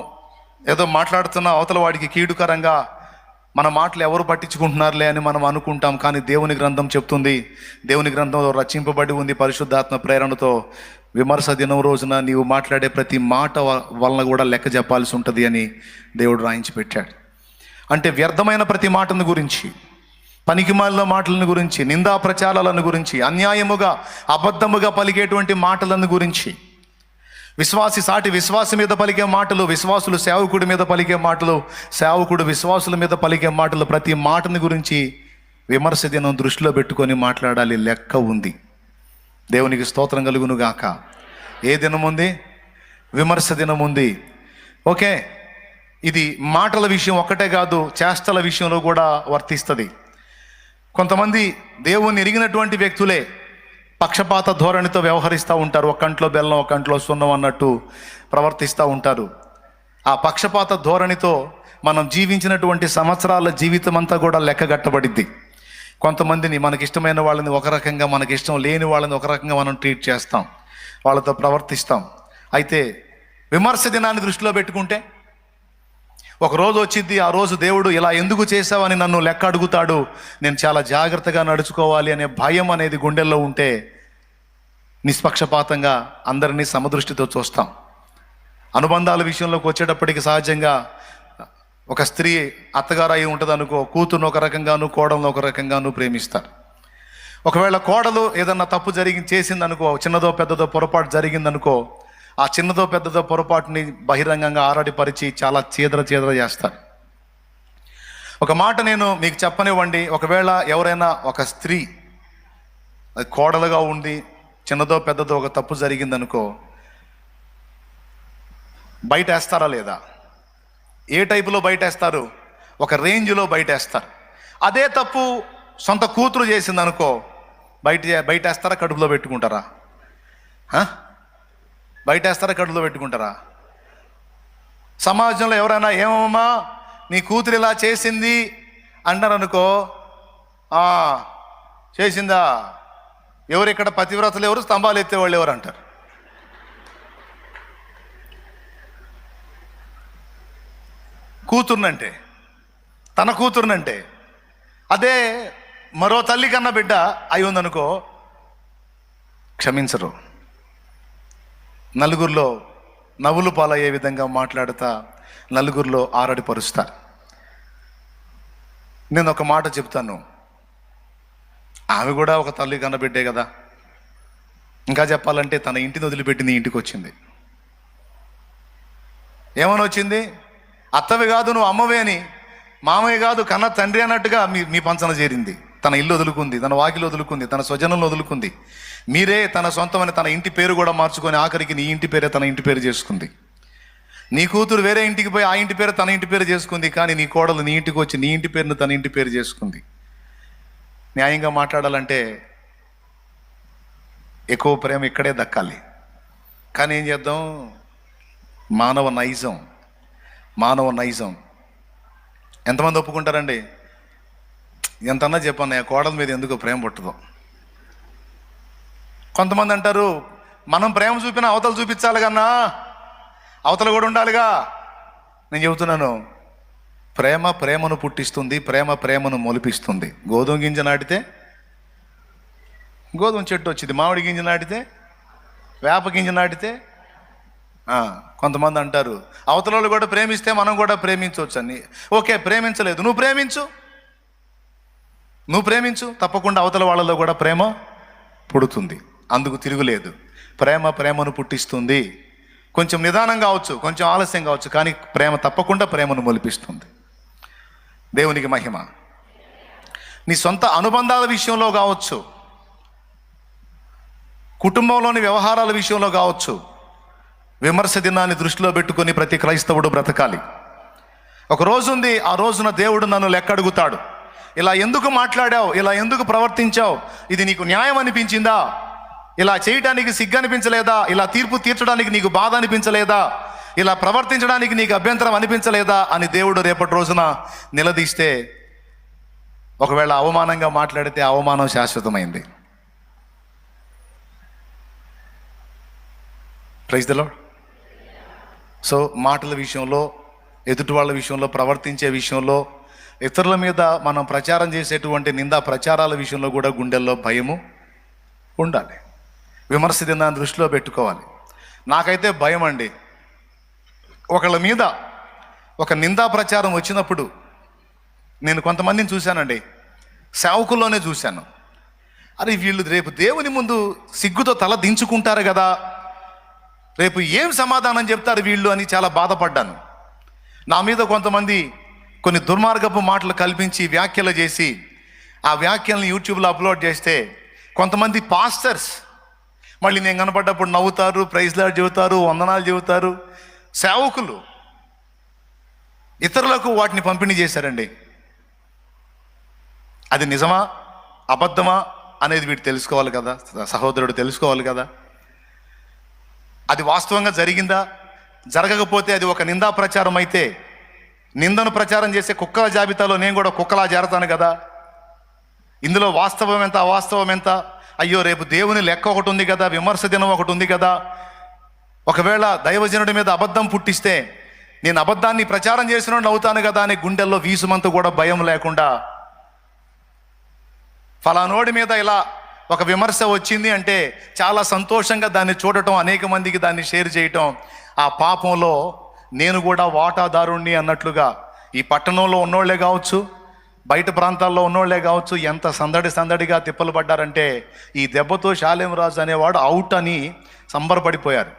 ఏదో మాట్లాడుతున్న అవతల వాడికి కీడుకరంగా మన మాటలు ఎవరు పట్టించుకుంటున్నారులే అని మనం అనుకుంటాం. కానీ దేవుని గ్రంథం చెప్తుంది, దేవుని గ్రంథంలో రచింపబడి ఉంది పరిశుద్ధాత్మ ప్రేరణతో, విమర్శ దినం రోజున నీవు మాట్లాడే ప్రతి మాట వలన కూడా లెక్క చెప్పాల్సి ఉంటుంది అని దేవుడు రాయించి పెట్టాడు. అంటే వ్యర్థమైన ప్రతి మాటను గురించి, పనికిమాలిన మాటలను గురించి, నిందా ప్రచారాలను గురించి, అన్యాయముగా అబద్ధముగా పలికేటువంటి మాటలను గురించి, విశ్వాసి సాటి విశ్వాసి మీద పలికే మాటలు, విశ్వాసులు సేవకుడి మీద పలికే మాటలు, సేవకుడు విశ్వాసుల మీద పలికే మాటలు, ప్రతి మాటని గురించి విమర్శ దినం దృష్టిలో పెట్టుకొని మాట్లాడాలి. లెక్క ఉంది. దేవునికి స్తోత్రం కలుగును గాక. ఏ దినం ఉంది? విమర్శ దినం ఉంది. ఓకే, ఇది మాటల విషయం ఒక్కటే కాదు, చేష్టల విషయంలో కూడా వర్తిస్తుంది. కొంతమంది దేవుణ్ణి ఎరిగినటువంటి వ్యక్తులే పక్షపాత ధోరణితో వ్యవహరిస్తూ ఉంటారు. ఒక కంట్లో బెల్లం, ఒక కంట్లో సున్నం అన్నట్టు ప్రవర్తిస్తూ ఉంటారు. ఆ పక్షపాత ధోరణితో మనం జీవించినటువంటి సంవత్సరాల జీవితం అంతా కూడా లెక్కగట్టబడిద్ది. కొంతమందిని, మనకిష్టమైన వాళ్ళని ఒక రకంగా, మనకిష్టం లేని వాళ్ళని ఒక రకంగా మనం ట్రీట్ చేస్తాం, వాళ్ళతో ప్రవర్తిస్తాం. అయితే విమర్శ దినాన్ని దృష్టిలో పెట్టుకుంటే ఒక రోజు వచ్చింది, ఆ రోజు దేవుడు ఇలా ఎందుకు చేసావని నన్ను లెక్క అడుగుతాడు, నేను చాలా జాగ్రత్తగా నడుచుకోవాలి అనే భయం అనేది గుండెల్లో ఉంటే నిష్పక్షపాతంగా అందరినీ సమదృష్టితో చూస్తాం. అనుబంధాల విషయంలోకి వచ్చేటప్పటికి సహజంగా ఒక స్త్రీ అత్తగారు అయి ఉంటుంది అనుకో, కూతురును ఒక రకంగాను కోడలను ఒక రకంగాను ప్రేమిస్తారు. ఒకవేళ కోడలు ఏదన్నా తప్పు చేసిందనుకో, చిన్నదో పెద్దదో పొరపాటు జరిగిందనుకో, ఆ చిన్నదో పెద్దదో పొరపాటుని బహిరంగంగా ఆరాడిపరిచి చాలా చీదర చేస్తారు. ఒక మాట నేను మీకు చెప్పనివ్వండి, ఒకవేళ ఎవరైనా ఒక స్త్రీ అది కోడలుగా ఉండి చిన్నదో పెద్దదో ఒక తప్పు జరిగిందనుకో, బయట వేస్తారా లేదా? ఏ టైపులో బయటేస్తారు? ఒక రేంజ్లో బయటేస్తారు. అదే తప్పు సొంత కూతురు చేసిందనుకో, బయటేస్తారా, కడుపులో పెట్టుకుంటారా? బయటేస్తారా, కడుపులో పెట్టుకుంటారా? సమాజంలో ఎవరైనా ఏమమ్మా నీ కూతురు ఇలా చేసింది అన్నారనుకో, చేసిందా, ఎవరు ఇక్కడ పతివ్రతలు ఎవరు, స్తంభాలు ఎత్తేవాళ్ళు ఎవరు అంటారు. కూతుర్నంటే, తన కూతుర్నంటే. అదే మరో తల్లి కన్నా బిడ్డ అయి ఉందనుకో, క్షమించరు. నలుగురిలో నవ్వులు పాలయ్యే విధంగా మాట్లాడుతా నలుగురిలో ఆరాడిపరుస్తారు. నేను ఒక మాట చెప్తాను, ఆమె కూడా ఒక తల్లి కన్న బిడ్డే కదా. ఇంకా చెప్పాలంటే తన ఇంటిని వదిలిపెట్టి నీ ఇంటికి వచ్చింది. ఏమని వచ్చింది? అత్తవి కాదు నువ్వు అమ్మవే అని, మామయ్య కాదు కన్న తండ్రి అన్నట్టుగా మీ పంచన చేరింది. తన ఇల్లు వదులుకుంది, తన వాకిలు వదులుకుంది, తన స్వజనంలో వదులుకుంది. మీరే తన సొంతమని తన ఇంటి పేరు కూడా మార్చుకొని ఆఖరికి నీ ఇంటి పేరే తన ఇంటి పేరు చేసుకుంది. నీ కూతురు వేరే ఇంటికి పోయి ఆ ఇంటి పేరు తన ఇంటి పేరు చేసుకుంది. కానీ నీ కోడలు నీ ఇంటికి వచ్చి నీ ఇంటి పేరును తన ఇంటి పేరు చేసుకుంది. న్యాయంగా మాట్లాడాలంటే ఎక్కువ ప్రేమ ఇక్కడే దక్కాలి. కానీ ఏం చేద్దాం, మానవ నైజం ఎంతమంది ఒప్పుకుంటారండి? ఎంతన్నా చెప్పాను, కోడల మీద ఎందుకు ప్రేమ పుట్టదు. కొంతమంది అంటారు, మనం ప్రేమ చూపినా అవతల చూపించాలి కన్నా, అవతల కూడా ఉండాలిగా. నేను చెబుతున్నాను, ప్రేమను పుట్టిస్తుంది, ప్రేమను మొలిపిస్తుంది. గోధుమ గింజ నాటితే గోధుమ చెట్టు వచ్చింది, మామిడి గింజ నాటితే వేప గింజ నాటితే. కొంతమంది అంటారు, అవతల వాళ్ళు కూడా ప్రేమిస్తే మనం కూడా ప్రేమించవచ్చు అని. ఓకే, ప్రేమించలేదు, నువ్వు ప్రేమించు, తప్పకుండా అవతల వాళ్ళలో కూడా ప్రేమ పుడుతుంది. అందుకు తిరుగులేదు. ప్రేమను పుట్టిస్తుంది. కొంచెం నిదానం కావచ్చు, కొంచెం ఆలస్యం కావచ్చు, కానీ ప్రేమ తప్పకుండా ప్రేమను మొలిపిస్తుంది. దేవునికి మహిమ. నీ సొంత అనుబంధాల విషయంలో కావచ్చు, కుటుంబంలోని వ్యవహారాల విషయంలో కావచ్చు, విమర్శ దినాన్ని దృష్టిలో పెట్టుకొని ప్రతి క్రైస్తవుడు బ్రతకాలి. ఒక రోజు ఉంది, ఆ రోజున దేవుడు నన్ను లెక్క అడుగుతాడు. ఇలా ఎందుకు మాట్లాడావు, ఇలా ఎందుకు ప్రవర్తించావు, ఇది నీకు న్యాయం అనిపించిందా, ఇలా చేయడానికి సిగ్గు అనిపించలేదా, ఇలా తీర్పు తీర్చడానికి నీకు బాధ అనిపించలేదా, ఇలా ప్రవర్తించడానికి నీకు అభ్యంతరం అనిపించలేదా అని దేవుడు రేపటి రోజున నిలదీస్తే, ఒకవేళ అవమానంగా మాట్లాడితే అవమానం శాశ్వతమైంది. Praise the lord. సో మాటల విషయంలో, ఎదుటి వాళ్ళ విషయంలో, ప్రవర్తించే విషయంలో, ఇతరుల మీద మనం ప్రచారం చేసేటువంటి నిందా ప్రచారాల విషయంలో కూడా గుండెల్లో భయము ఉండాలి. విమర్శ దినాన్ని దృష్టిలో పెట్టుకోవాలి. నాకైతే భయం అండి, ఒకళ్ళ మీద ఒక నిందా ప్రచారం వచ్చినప్పుడు. నేను కొంతమందిని చూశానండి, సేవకుల్లోనే చూశాను. అరే వీళ్ళు రేపు దేవుని ముందు సిగ్గుతో తల దించుకుంటారు కదా, రేపు ఏం సమాధానం చెప్తారు వీళ్ళు అని చాలా బాధపడ్డాను. నా మీద కొంతమంది కొన్ని దుర్మార్గపు మాటలు కల్పించి వ్యాఖ్యలు చేసి ఆ వ్యాఖ్యలను యూట్యూబ్లో అప్లోడ్ చేస్తే, కొంతమంది పాస్టర్స్ మళ్ళీ నేను కనపడ్డప్పుడు నవ్వుతారు, ప్రైజ్ లార్డ్ చెబుతారు, వందనాలు చెబుతారు. సేవకులు ఇతరులకు వాటిని పంపిణీ చేశారండి. అది నిజమా అబద్ధమా అనేది వీడు తెలుసుకోవాలి కదా, సహోదరుడు తెలుసుకోవాలి కదా. అది వాస్తవంగా జరిగిందా, జరగకపోతే అది ఒక నిందా ప్రచారం అయితే, నిందను ప్రచారం చేసే కుక్కల జాబితాలో నేను కూడా కుక్కలా చేరతాను కదా. ఇందులో వాస్తవం ఎంత అవాస్తవం ఎంత? అయ్యో రేపు దేవుని లెక్క ఒకటి ఉంది కదా, విమర్శ దినం ఒకటి ఉంది కదా. ఒకవేళ దైవజనుడి మీద అబద్ధం పుట్టిస్తే నేను అబద్ధాన్ని ప్రచారం చేసిన అవుతాను కదా అని గుండెల్లో వీసుమంత కూడా భయం లేకుండా, ఫలానోడి మీద ఇలా ఒక విమర్శ వచ్చింది అంటే చాలా సంతోషంగా దాన్ని చూడటం, అనేక మందికి దాన్ని షేర్ చేయటం, ఆ పాపంలో నేను కూడా వాటాదారుణ్ణి అన్నట్లుగా ఈ పట్టణంలో ఉన్నోళ్లే కావచ్చు, బయట ప్రాంతాల్లో ఉన్నోళ్లే కావచ్చు, ఎంత సందడిగా తిప్పలు పడ్డారంటే ఈ దెబ్బతో షాలేం రాజు అనేవాడు అవుట్ అని సంబరపడిపోయారు.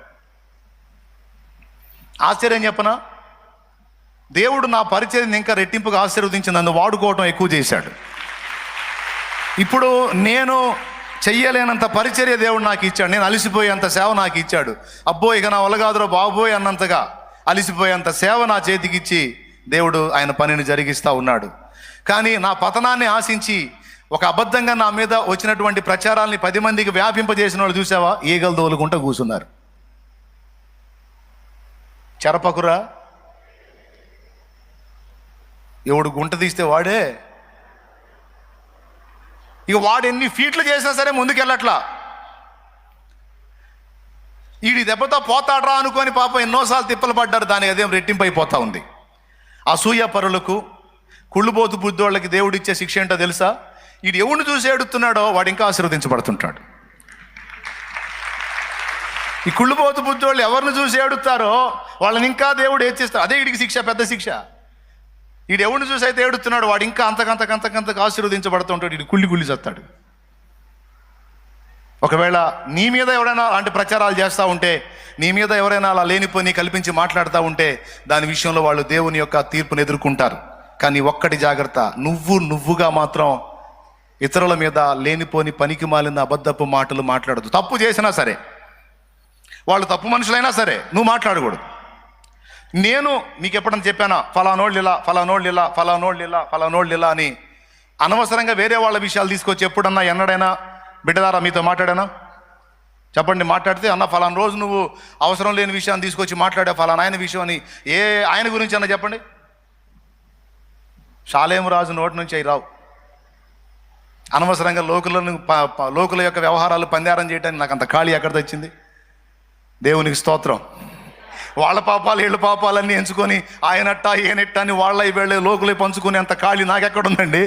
ఆశ్చర్యం చెప్పనా, దేవుడు నా పరిచర్యని ఇంకా రెట్టింపుగా ఆశీర్వదించి నన్ను వాడుకోవటం ఎక్కువ చేశాడు. ఇప్పుడు నేను చెయ్యలేనంత పరిచర్య దేవుడు నాకు ఇచ్చాడు, నేను అలిసిపోయేంత సేవ నాకు ఇచ్చాడు. అబ్బో ఇక నా వల్ల కాదురా బాబోయ్ అన్నంతగా అలిసిపోయేంత సేవ నా చేతికిచ్చి దేవుడు ఆయన పనిని జరిగిస్తూ ఉన్నాడు. కానీ నా పతనాన్ని ఆశించి ఒక అబద్ధంగా నా మీద వచ్చినటువంటి ప్రచారాల్ని 10 మందికి వ్యాపింపజేసిన వాళ్ళు చూసావా, ఈగలు తోలుకుంటూ కూర్చున్నారు. చెరపకురా, ఎవడు గుంట తీస్తే వాడే, ఇక వాడు ఎన్ని ఫీట్లు చేసినా సరే ముందుకెళ్ళట్లా. ఈడి దెబ్బతో పోతాడ్రా అనుకొని పాపం ఎన్నోసార్లు తిప్పలు పడ్డారు, దానికి అదేం రెట్టింపు అయిపోతా ఉంది. అసూయ పరులకు, కుళ్ళుబోతు బుద్ధోళ్ళకి దేవుడిచ్చే శిక్ష ఏంటో తెలుసా? ఈడు ఎవరిని చూసి ఏడుతున్నాడో వాడు ఇంకా ఆశీర్వదించబడుతుంటాడు. ఈ కుళ్ళుబోతు బుద్ధోళ్ళు ఎవరిని చూసి ఏడుతారో వాళ్ళని ఇంకా దేవుడు హెచ్చిస్తాడు. అదే వీడికి శిక్ష, పెద్ద శిక్ష. వీడు ఎవరిని చూసి అయితే ఏడుతున్నాడు వాడు ఇంకా అంతకంతకు ఆశీర్వదించబడుతుంటాడు. వీడు కుళ్ళి చస్తాడు. ఒకవేళ నీ మీద ఎవరైనా అలాంటి ప్రచారాలు చేస్తూ ఉంటే, నీ మీద ఎవరైనా అలా లేనిపోని కల్పించి మాట్లాడుతూ ఉంటే, దాని విషయంలో వాళ్ళు దేవుని యొక్క తీర్పును ఎదుర్కొంటారు. కానీ ఒక్కటి జాగ్రత్త, నువ్వుగా మాత్రం ఇతరుల మీద లేనిపోని పనికి మాలిన అబద్ధపు మాటలు మాట్లాడదు. తప్పు చేసినా సరే, వాళ్ళు తప్పు మనుషులైనా సరే నువ్వు మాట్లాడకూడదు. నేను నీకు ఎప్పుడన్నా చెప్పానా ఫలానోళ్ళు ఇలా అని అనవసరంగా వేరే వాళ్ళ విషయాలు తీసుకొచ్చి ఎప్పుడన్నా ఎన్నడైనా బిడ్డదారా మీతో మాట్లాడానా? చెప్పండి. మాట్లాడితే అన్న ఫలానా రోజు నువ్వు అవసరం లేని విషయాన్ని తీసుకొచ్చి మాట్లాడా, ఫలానా ఆయన విషయం అని ఏ ఆయన గురించి అన్న చెప్పండి. షాలేం రాజు నోటి నుంచి అవి రావు. అనవసరంగా లోకుల యొక్క వ్యవహారాలు పందారం చేయడానికి నాకు అంత ఖాళీ ఎక్కడ తెచ్చింది? దేవునికి స్తోత్రం. వాళ్ళ పాపాలు వీళ్ళ పాపాలన్నీ ఎంచుకొని ఆయనట్ట ఈయనట్ట అని వాళ్ళ వీళ్ళ లోకులే పంచుకుని అంత ఖాళీ నాకెక్కడుందండి?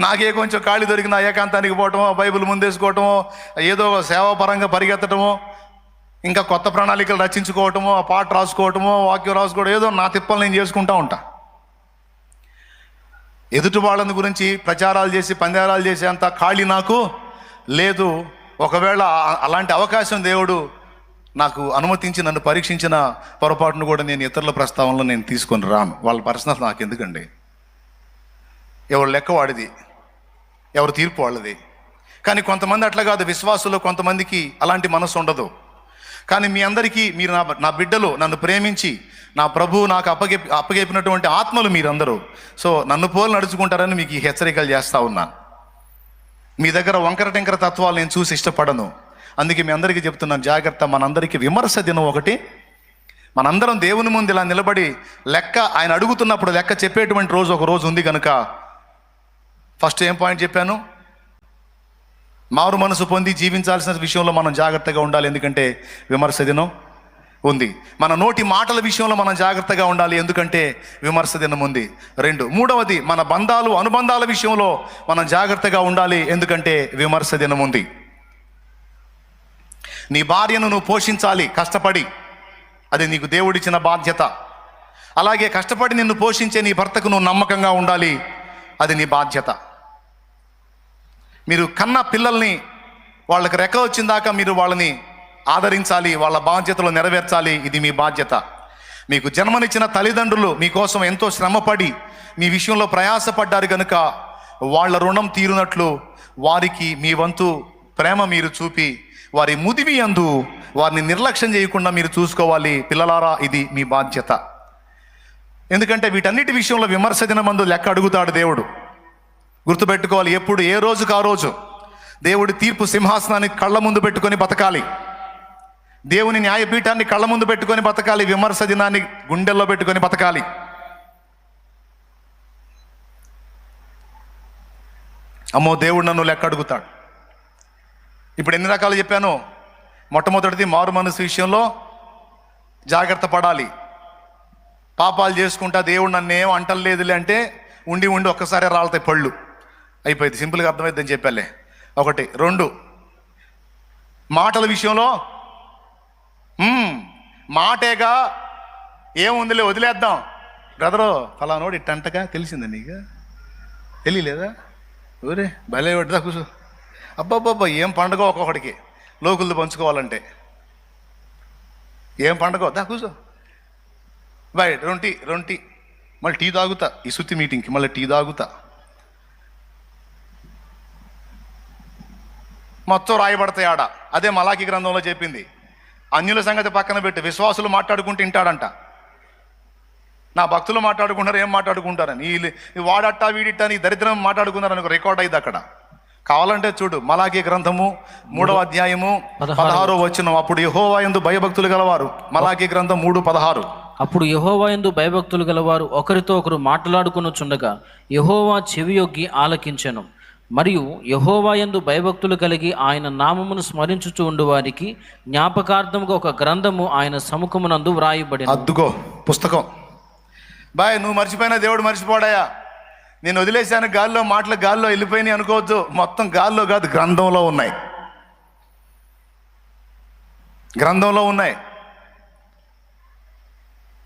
నాకే కొంచెం ఖాళీ దొరికిన ఏకాంతానికి పోవటమో, బైబిల్ ముందేసుకోవటమో, ఏదో సేవాపరంగా పరిగెత్తటమో, ఇంకా కొత్త ప్రణాళికలు రచించుకోవటమో, ఆ పాట రాసుకోవటమో, వాక్యం రాసుకోవడం, ఏదో నా తిప్పలు నేను చేసుకుంటా ఉంటా. ఎదుటి వాళ్ళని గురించి ప్రచారాలు చేసి పందేరాలు చేసే అంత ఖాళీ నాకు లేదు. ఒకవేళ అలాంటి అవకాశం దేవుడు నాకు అనుమతించి నన్ను పరీక్షించిన పొరపాటును కూడా నేను ఇతరుల ప్రస్తావనలో నేను తీసుకొని రాను. వాళ్ళ పర్సనల్ నాకు ఎందుకండి? ఎవరు లెక్క వాడిది, ఎవరు తీర్పు వాళ్ళది. కానీ కొంతమంది అట్లా కాదు, విశ్వాసులు కొంతమందికి అలాంటి మనసు ఉండదు. కానీ మీ అందరికీ, మీరు నా బిడ్డలు, నన్ను ప్రేమించి నా ప్రభువు నాకు అప్పగెప్పినటువంటి ఆత్మలు మీరందరూ. సో నన్ను పోలు నడుచుకుంటారని మీకు ఈ హెచ్చరికలు చేస్తూ ఉన్నా. మీ దగ్గర వంకర టెంకర తత్వాలు నేను చూసి ఇష్టపడను. అందుకే మీ అందరికీ చెప్తున్నాను, జాగ్రత్త. మనందరికీ విమర్శ దినం ఒకటి. మనందరం దేవుని ముందు ఇలా నిలబడి లెక్క ఆయన అడుగుతున్నప్పుడు లెక్క చెప్పేటువంటి రోజు ఒక రోజు ఉంది కనుక ఫస్ట్ ఏం పాయింట్ చెప్పాను? మారు మనసు పొంది జీవించాల్సిన విషయంలో మనం జాగ్రత్తగా ఉండాలి, ఎందుకంటే విమర్శ దినం ఉంది. మన నోటి మాటల విషయంలో మనం జాగ్రత్తగా ఉండాలి, ఎందుకంటే విమర్శ దినం ఉంది. మూడవది, మన బంధాలు అనుబంధాల విషయంలో మనం జాగ్రత్తగా ఉండాలి, ఎందుకంటే విమర్శ దినం ఉంది. నీ భార్యను నువ్వు పోషించాలి కష్టపడి, అది నీకు దేవుడిచ్చిన బాధ్యత. అలాగే కష్టపడి నిన్ను పోషించే నీ భర్తకు నువ్వు నమ్మకంగా ఉండాలి, అది నీ బాధ్యత. మీరు కన్న పిల్లల్ని వాళ్ళకి రెక్క వచ్చిందాకా మీరు వాళ్ళని ఆదరించాలి, వాళ్ళ బాధ్యతలు నెరవేర్చాలి, ఇది మీ బాధ్యత. మీకు జన్మనిచ్చిన తల్లిదండ్రులు మీకోసం ఎంతో శ్రమపడి మీ విషయంలో ప్రయాసపడ్డారు కనుక వాళ్ళ రుణం తీరునట్లు వారికి మీ వంతు ప్రేమ మీరు చూపి వారి ముదిమి యందు వారిని నిర్లక్ష్యం చేయకుండా మీరు చూసుకోవాలి. పిల్లలారా, ఇది మీ బాధ్యత. ఎందుకంటే వీటన్నిటి విషయంలో విమర్శ దినమందు లెక్క అడుగుతాడు దేవుడు. గుర్తుపెట్టుకోవాలి, ఎప్పుడు ఏ రోజుకు ఆ రోజు దేవుడి తీర్పు సింహాసనాన్ని కళ్ళ ముందు పెట్టుకొని బతకాలి, దేవుని న్యాయపీఠాన్ని కళ్ళ ముందు పెట్టుకొని బతకాలి, విమర్శ దినాన్ని గుండెల్లో పెట్టుకొని బతకాలి. అమ్మో దేవుడు నన్ను లెక్క అడుగుతాడు. ఇప్పుడు ఎన్ని రకాలు చెప్పాను? మొట్టమొదటిది, మారు మనసు విషయంలో జాగ్రత్త పడాలి. పాపాలు చేసుకుంటా దేవుడు నన్ను ఏం అంటలేదులే అంటే ఉండి ఉండి ఒక్కసారి రాలుతాయి పళ్ళు, అయిపోయింది. సింపుల్గా అర్థమైందని చెప్పాలే. ఒకటి. రెండు, మాటల విషయంలో మాటేగా ఏముందిలే వదిలేద్దాం. బ్రదరు ఫలానోడు ఇట్టంటగా తెలిసిందా నీకు? తెలియలేదా? ఊరే భలే పడ్డా కూర్చో. అబ్బాబ్బా ఏం పండుగ ఒక్కొక్కడికి లోకులతో పంచుకోవాలంటే. ఏం పండుగ దా కూర్చో. బాయ్ రొంటి మళ్ళీ టీ తాగుతా. ఈ సుత్తి మీటింగ్కి మళ్ళీ టీ తాగుతా. మొత్తం రాయబడతాయి ఆడ. అదే మలాకి గ్రంథంలో చెప్పింది. అన్యుల సంగతి పక్కన పెట్టి విశ్వాసులు మాట్లాడుకుంటూ వింటాడంట. నా భక్తులు మాట్లాడుకుంటారు, ఏం మాట్లాడుకుంటారని. ఈ వాడట్టా వీడిట్టా నీ దరిద్రం మాట్లాడుకున్నారని రికార్డ్ అయింది అక్కడ. కావాలంటే చూడు, మలాకి గ్రంథము 3వ అధ్యాయము 16వ వచనం. అప్పుడు యెహోవా యందు భయభక్తులు గలవారు. మలాకి గ్రంథం 3:16. అప్పుడు యెహోవా యందు భయభక్తులు గలవారు ఒకరితో ఒకరు మాట్లాడుకొనుచుండగా యెహోవా చెవియొగ్గి ఆలకించెను. మరియు యెహోవా యందు భయభక్తులు కలిగి ఆయన నామమును స్మరించుచు ఉండు వారికి జ్ఞాపకార్థముగా ఒక గ్రంథము ఆయన సముఖమునందు వ్రాయబడింది. అద్దుకో పుస్తకం. బాయ్ నువ్వు మర్చిపోయినా దేవుడు మర్చిపోడాయా? నేను వదిలేశాను గాల్లో, మాటలు గాల్లో వెళ్ళిపోయినాయి అనుకోవద్దు. మొత్తం గాల్లో కాదు, గ్రంథంలో ఉన్నాయి. గ్రంథంలో ఉన్నాయి.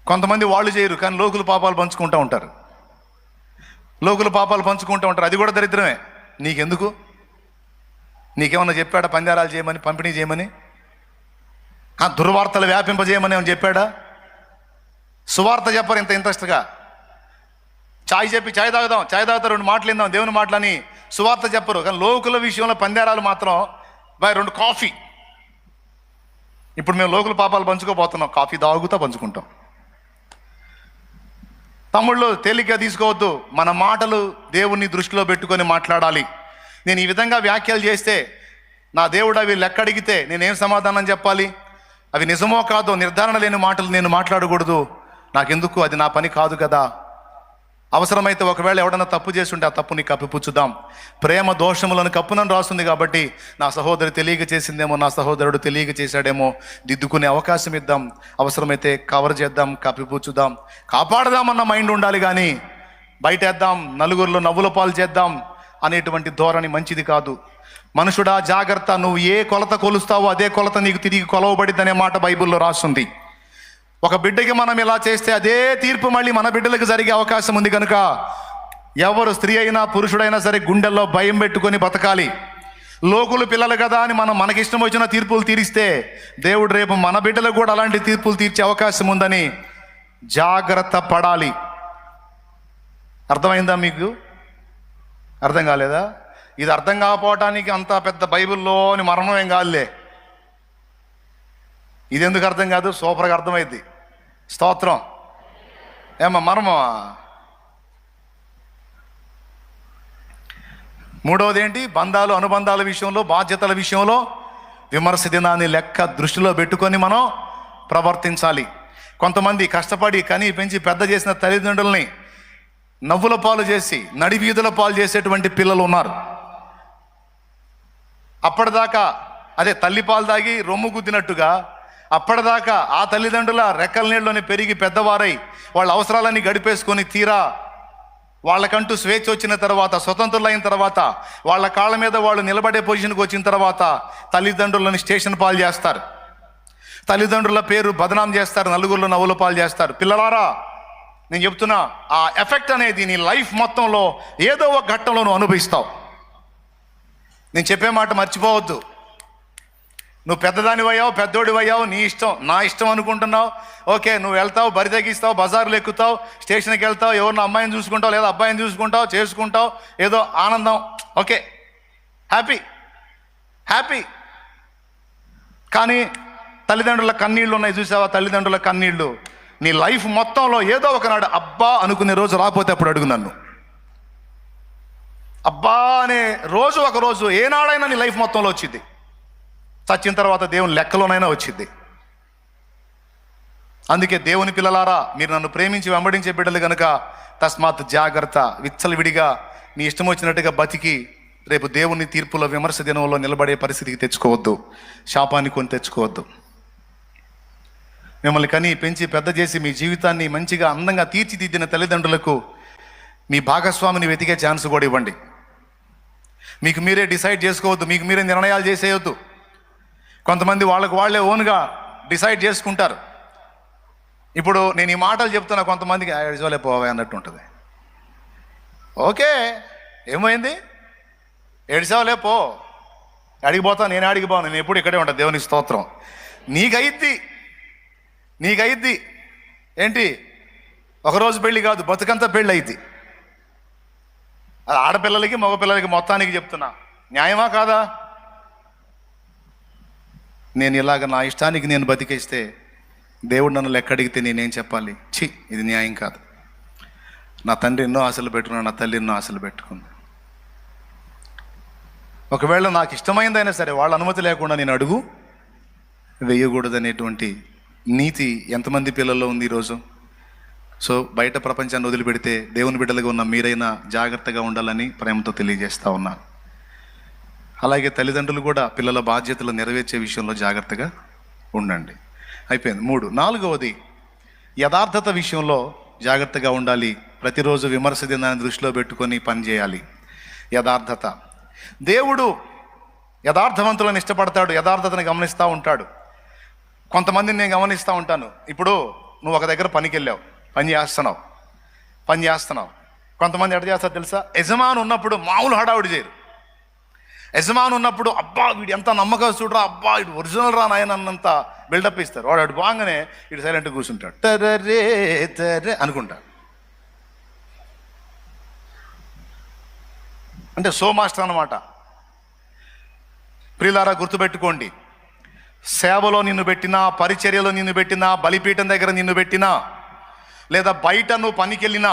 కొంతమంది వాళ్ళు చేయరు, కానీ లోకుల పాపాలు పంచుకుంటూ ఉంటారు. లోకుల పాపాలు పంచుకుంటూ ఉంటారు. అది కూడా దరిద్రమే. నీకెందుకు? నీకేమన్నా చెప్పాడా పంజారాలు చేయమని, పంపిణీ చేయమని, దుర్వార్తలు వ్యాపింపజేయమని ఏమని చెప్పాడా? సువార్త చెప్పరు ఇంత ఇంట్రెస్ట్గా. చాయ్ చెప్పి చాయ్ తాగుతా 2 మాటలు విందాం దేవుని మాటలని సువార్త చెప్పరు. కానీ లోకుల విషయంలో పందేరాలు మాత్రం బాయ్ 2 కాఫీ. ఇప్పుడు మేము లోకుల పాపాలు పంచుకోపోతున్నాం, కాఫీ తాగుతా పంచుకుంటాం. తమ్ముళ్ళు తేలిగ్గా తీసుకోవద్దు. మన మాటలు దేవుణ్ణి దృష్టిలో పెట్టుకొని మాట్లాడాలి. నేను ఈ విధంగా వ్యాఖ్యలు చేస్తే నా దేవుడు అవి లెక్క అడిగితే నేనేం సమాధానం చెప్పాలి? అవి నిజమో కాదో నిర్ధారణ లేని మాటలు నేను మాట్లాడకూడదు. నాకెందుకు? అది నా పని కాదు కదా. అవసరమైతే ఒకవేళ ఎవడన్నా తప్పు చేసి ఉంటే ఆ తప్పుని కప్పిపుచ్చుదాం. ప్రేమ దోషములను కప్పునని రాస్తుంది కాబట్టి నా సహోదరి తెలియక చేసిందేమో, నా సహోదరుడు తెలియక చేశాడేమో, దిద్దుకునే అవకాశం ఇద్దాం. అవసరమైతే కవర్ చేద్దాం, కప్పిపుచ్చుదాం, కాపాడదామన్న మైండ్ ఉండాలి. కానీ బయటేద్దాం, నలుగురిలో నవ్వుల పాలు చేద్దాం అనేటువంటి ధోరణి మంచిది కాదు. మనుషుడా జాగ్రత్త, నువ్వు ఏ కొలత కొలుస్తావో అదే కొలత నీకు తిరిగి కొలవబడిద్దనే మాట బైబిల్లో రాస్తుంది. ఒక బిడ్డకి మనం ఇలా చేస్తే అదే తీర్పు మళ్ళీ మన బిడ్డలకు జరిగే అవకాశం ఉంది. కనుక ఎవరు స్త్రీ అయినా పురుషుడైనా సరే గుండెల్లో భయం పెట్టుకొని బతకాలి. లోకులు పిల్లలు కదా అని మనం మనకిష్టం వచ్చిన తీర్పులు తీరిస్తే దేవుడు రేపు మన బిడ్డలకు కూడా అలాంటి తీర్పులు తీర్చే అవకాశం ఉందని జాగ్రత్త పడాలి. అర్థమైందా మీకు? అర్థం కాలేదా? ఇది అర్థం కాకపోవటానికి అంత పెద్ద బైబిల్లోని మరణం ఏం కాదులే. ఇది ఎందుకు అర్థం కాదు? సూపర్గా అర్థమైంది. స్తోత్రం. ఏమా మర్మమా? మూడవది ఏంటి? బంధాలు, అనుబంధాల విషయంలో, బాధ్యతల విషయంలో విమర్శ దినాన్ని లెక్క దృష్టిలో పెట్టుకొని మనం ప్రవర్తించాలి. కొంతమంది కష్టపడి కని పెంచి పెద్ద చేసిన తల్లిదండ్రుల్ని నవ్వుల పాలు చేసి నడివీధుల పాలు చేసేటువంటి పిల్లలు ఉన్నారు. అప్పటిదాకా అదే తల్లి పాలు తాగి రొమ్ము గుద్దినట్టుగా అప్పటిదాకా ఆ తల్లిదండ్రుల రెక్కల నీళ్ళలోనే పెరిగి పెద్దవారై వాళ్ళ అవసరాలన్నీ గడిపేసుకొని తీరా వాళ్ళకంటూ స్వేచ్ఛ వచ్చిన తర్వాత, స్వతంత్రులైన తర్వాత, వాళ్ళ కాళ్ళ మీద వాళ్ళు నిలబడే పొజిషన్కి వచ్చిన తర్వాత తల్లిదండ్రులని స్టేషన్ పాలు చేస్తారు. తల్లిదండ్రుల పేరు బదనాం చేస్తారు, నలుగురిలో నవ్వుల పాలు చేస్తారు. పిల్లలారా, నేను చెప్తున్నా, ఆ ఎఫెక్ట్ అనేది నీ లైఫ్ మొత్తంలో ఏదో ఒక ఘట్టంలో నువ్వు అనుభవిస్తావు. నేను చెప్పే మాట మర్చిపోవద్దు. నువ్వు పెద్దదానివయ్యావు, పెద్దోడివయ్యావు, నీ ఇష్టం, నా ఇష్టం అనుకుంటున్నావు. ఓకే, నువ్వు వెళ్తావు, బరి తగ్గిస్తావు, బజార్లు ఎక్కుతావు, స్టేషన్కి వెళ్తావు, ఎవరిని అమ్మాయిని చూసుకుంటావు లేదా అబ్బాయిని చూసుకుంటావు, చేసుకుంటావు, ఏదో ఆనందం. Okay, happy. కానీ తల్లిదండ్రుల కన్నీళ్ళు ఉన్నాయి చూసావా? తల్లిదండ్రుల కన్నీళ్ళు నీ లైఫ్ మొత్తంలో ఏదో ఒకనాడు అబ్బా అనుకునే రోజు రాకపోతే అప్పుడు అడుగు నన్ను. అబ్బా అనే రోజు ఒక రోజు ఏనాడైనా నీ లైఫ్ మొత్తంలో వచ్చింది. చచ్చిన తర్వాత దేవుని లెక్కలోనైనా వచ్చింది. అందుకే దేవుని పిల్లలారా, మీరు నన్ను ప్రేమించి వెంబడించే బిడ్డలు కనుక తస్మాత్ జాగ్రత్త. విచ్చలవిడిగా నీ ఇష్టం వచ్చినట్టుగా బతికి రేపు దేవుని తీర్పులో విమర్శ దినంలో నిలబడే పరిస్థితికి తెచ్చుకోవద్దు. శాపాన్ని కొని తెచ్చుకోవద్దు. మిమ్మల్ని కని పెంచి పెద్ద చేసి మీ జీవితాన్ని మంచిగా అందంగా తీర్చిదిద్దిన తల్లిదండ్రులకు మీ భాగస్వామిని వెతికే ఛాన్స్ కూడా ఇవ్వండి. మీకు మీరే డిసైడ్ చేసుకోవద్దు, మీకు మీరే నిర్ణయాలు చేసేయొద్దు. కొంతమంది వాళ్ళకు వాళ్ళే ఓన్గా డిసైడ్ చేసుకుంటారు. ఇప్పుడు నేను ఈ మాటలు చెప్తున్నా, కొంతమందికి ఏడ్చోలే పోవే అన్నట్టు ఉంటుంది. ఓకే, ఏమైంది, ఏడ్చావులే పో, అడిగిపోతా, నేను అడిగిపోను, నేను ఎప్పుడు ఇక్కడే ఉంటాను, దేవునికి స్తోత్రం. నీకయిద్ది ఏంటి, ఒకరోజు పెళ్ళి కాదు, బతుకంతా పెళ్ళి అయింది. అది ఆడపిల్లలకి మగపిల్లలకి మొత్తానికి చెప్తున్నా. న్యాయమా కాదా? నేను ఇలాగ నా ఇష్టానికి నేను బతికేస్తే దేవుడు నన్ను లెక్క అడిగితే నేనేం చెప్పాలి? ఛీ, ఇది న్యాయం కాదు. నా తండ్రి ఎన్నో ఆశలు పెట్టుకున్నాడు, నా తల్లి ఎన్నో ఆశలు పెట్టుకుంది. ఒకవేళ నాకు ఇష్టమైందైనా సరే వాళ్ళ అనుమతి లేకుండా నేను అడుగు వేయకూడదు అనేటువంటి నీతి ఎంతమంది పిల్లల్లో ఉంది ఈరోజు? సో బయట ప్రపంచాన్ని వదిలిపెడితే దేవుని బిడ్డలుగా ఉన్న మీరైనా జాగ్రత్తగా ఉండాలని ప్రేమతో తెలియజేస్తా ఉన్నాను. అలాగే తల్లిదండ్రులు కూడా పిల్లల బాధ్యతలు నెరవేర్చే విషయంలో జాగ్రత్తగా ఉండండి. అయిపోయింది. 3. 4వది యథార్థత విషయంలో జాగ్రత్తగా ఉండాలి. ప్రతిరోజు విమర్శ దినాన్ని దృష్టిలో పెట్టుకొని పనిచేయాలి. యథార్థత. దేవుడు యథార్థవంతులను ఇష్టపడతాడు, యథార్థతని గమనిస్తూ ఉంటాడు. కొంతమందిని నేను గమనిస్తూ ఉంటాను. ఇప్పుడు నువ్వు ఒక దగ్గర పనికి వెళ్ళావు, పని చేస్తున్నావు. కొంతమంది ఎట్లా చేస్తారు తెలుసా? యజమాని ఉన్నప్పుడు మామూలు హడావుడి చేయరు. యజమాని ఉన్నప్పుడు అబ్బా వీడు ఎంత నమ్మకస్తుడురా, అబ్బా ఇటు ఒరిజినల్ రా నాయన అన్నంత బిల్డప్ ఇస్తారు. వాడు అటు బాగానే ఇటు సైలెంట్గా కూర్చుంటాడు, తరే అనుకుంటాడు. అంటే సో మాస్టర్ అన్నమాట. ప్రియులారా, గుర్తుపెట్టుకోండి, సేవలో నిన్ను పెట్టినా, పరిచర్యలో నిన్ను పెట్టినా, బలిపీఠం దగ్గర నిన్ను పెట్టినా, లేదా బయట నువ్వు పనికి వెళ్ళినా,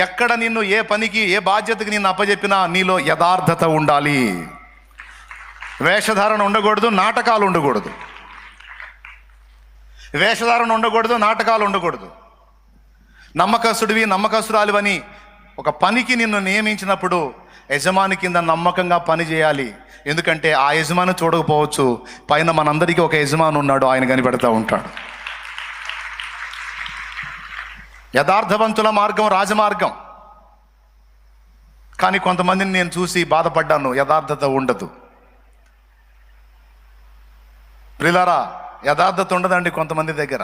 ఎక్కడ నిన్ను ఏ పనికి ఏ బాధ్యతకి నిన్ను అప్పచెప్పినా నీలో యథార్థత ఉండాలి. వేషధారణ ఉండకూడదు, నాటకాలు ఉండకూడదు. నాటకాలు ఉండకూడదు. నమ్మకస్తుడివి, నమ్మకస్తురాలివని ఒక పనికి నిన్ను నియమించినప్పుడు యజమాని కింద నమ్మకంగా పని చేయాలి. ఎందుకంటే ఆ యజమాని చూడకపోవచ్చు, పైన మనందరికీ ఒక యజమాని ఉన్నాడు, ఆయన కనిపెడతా ఉంటాడు. యథార్థవంతుల మార్గం రాజమార్గం. కానీ కొంతమందిని నేను చూసి బాధపడ్డాను, యథార్థత ఉండదు. ప్రియులారా, యథార్థత ఉండదండి కొంతమంది దగ్గర.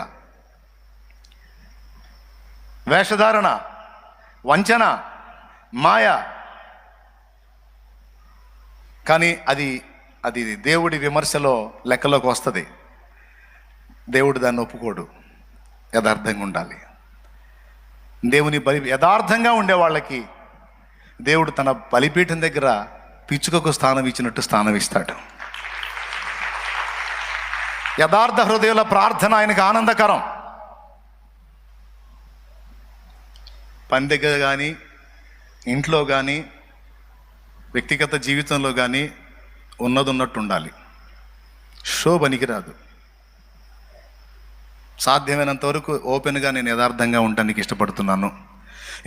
వేషధారణ, వంచన, మాయ. కానీ అది దేవుడి విమర్శలో లెక్కలోకి వస్తుంది. దేవుడు దాన్ని ఒప్పుకోడు. యథార్థంగా ఉండాలి. దేవుని యథార్థంగా ఉండే వాళ్ళకి దేవుడు తన బలిపీఠం దగ్గర పిచ్చుకకు స్థానం ఇచ్చినట్టు స్థానం ఇస్తాడు. యథార్థ హృదయాల ప్రార్థన ఆయనకు ఆనందకరం. పని దగ్గర కానీ, ఇంట్లో కానీ, వ్యక్తిగత జీవితంలో కానీ ఉన్నది ఉన్నట్టు ఉండాలి. షో పనికిరాదు. సాధ్యమైనంత వరకు ఓపెన్గా నేను యథార్థంగా ఉండడానికి ఇష్టపడుతున్నాను.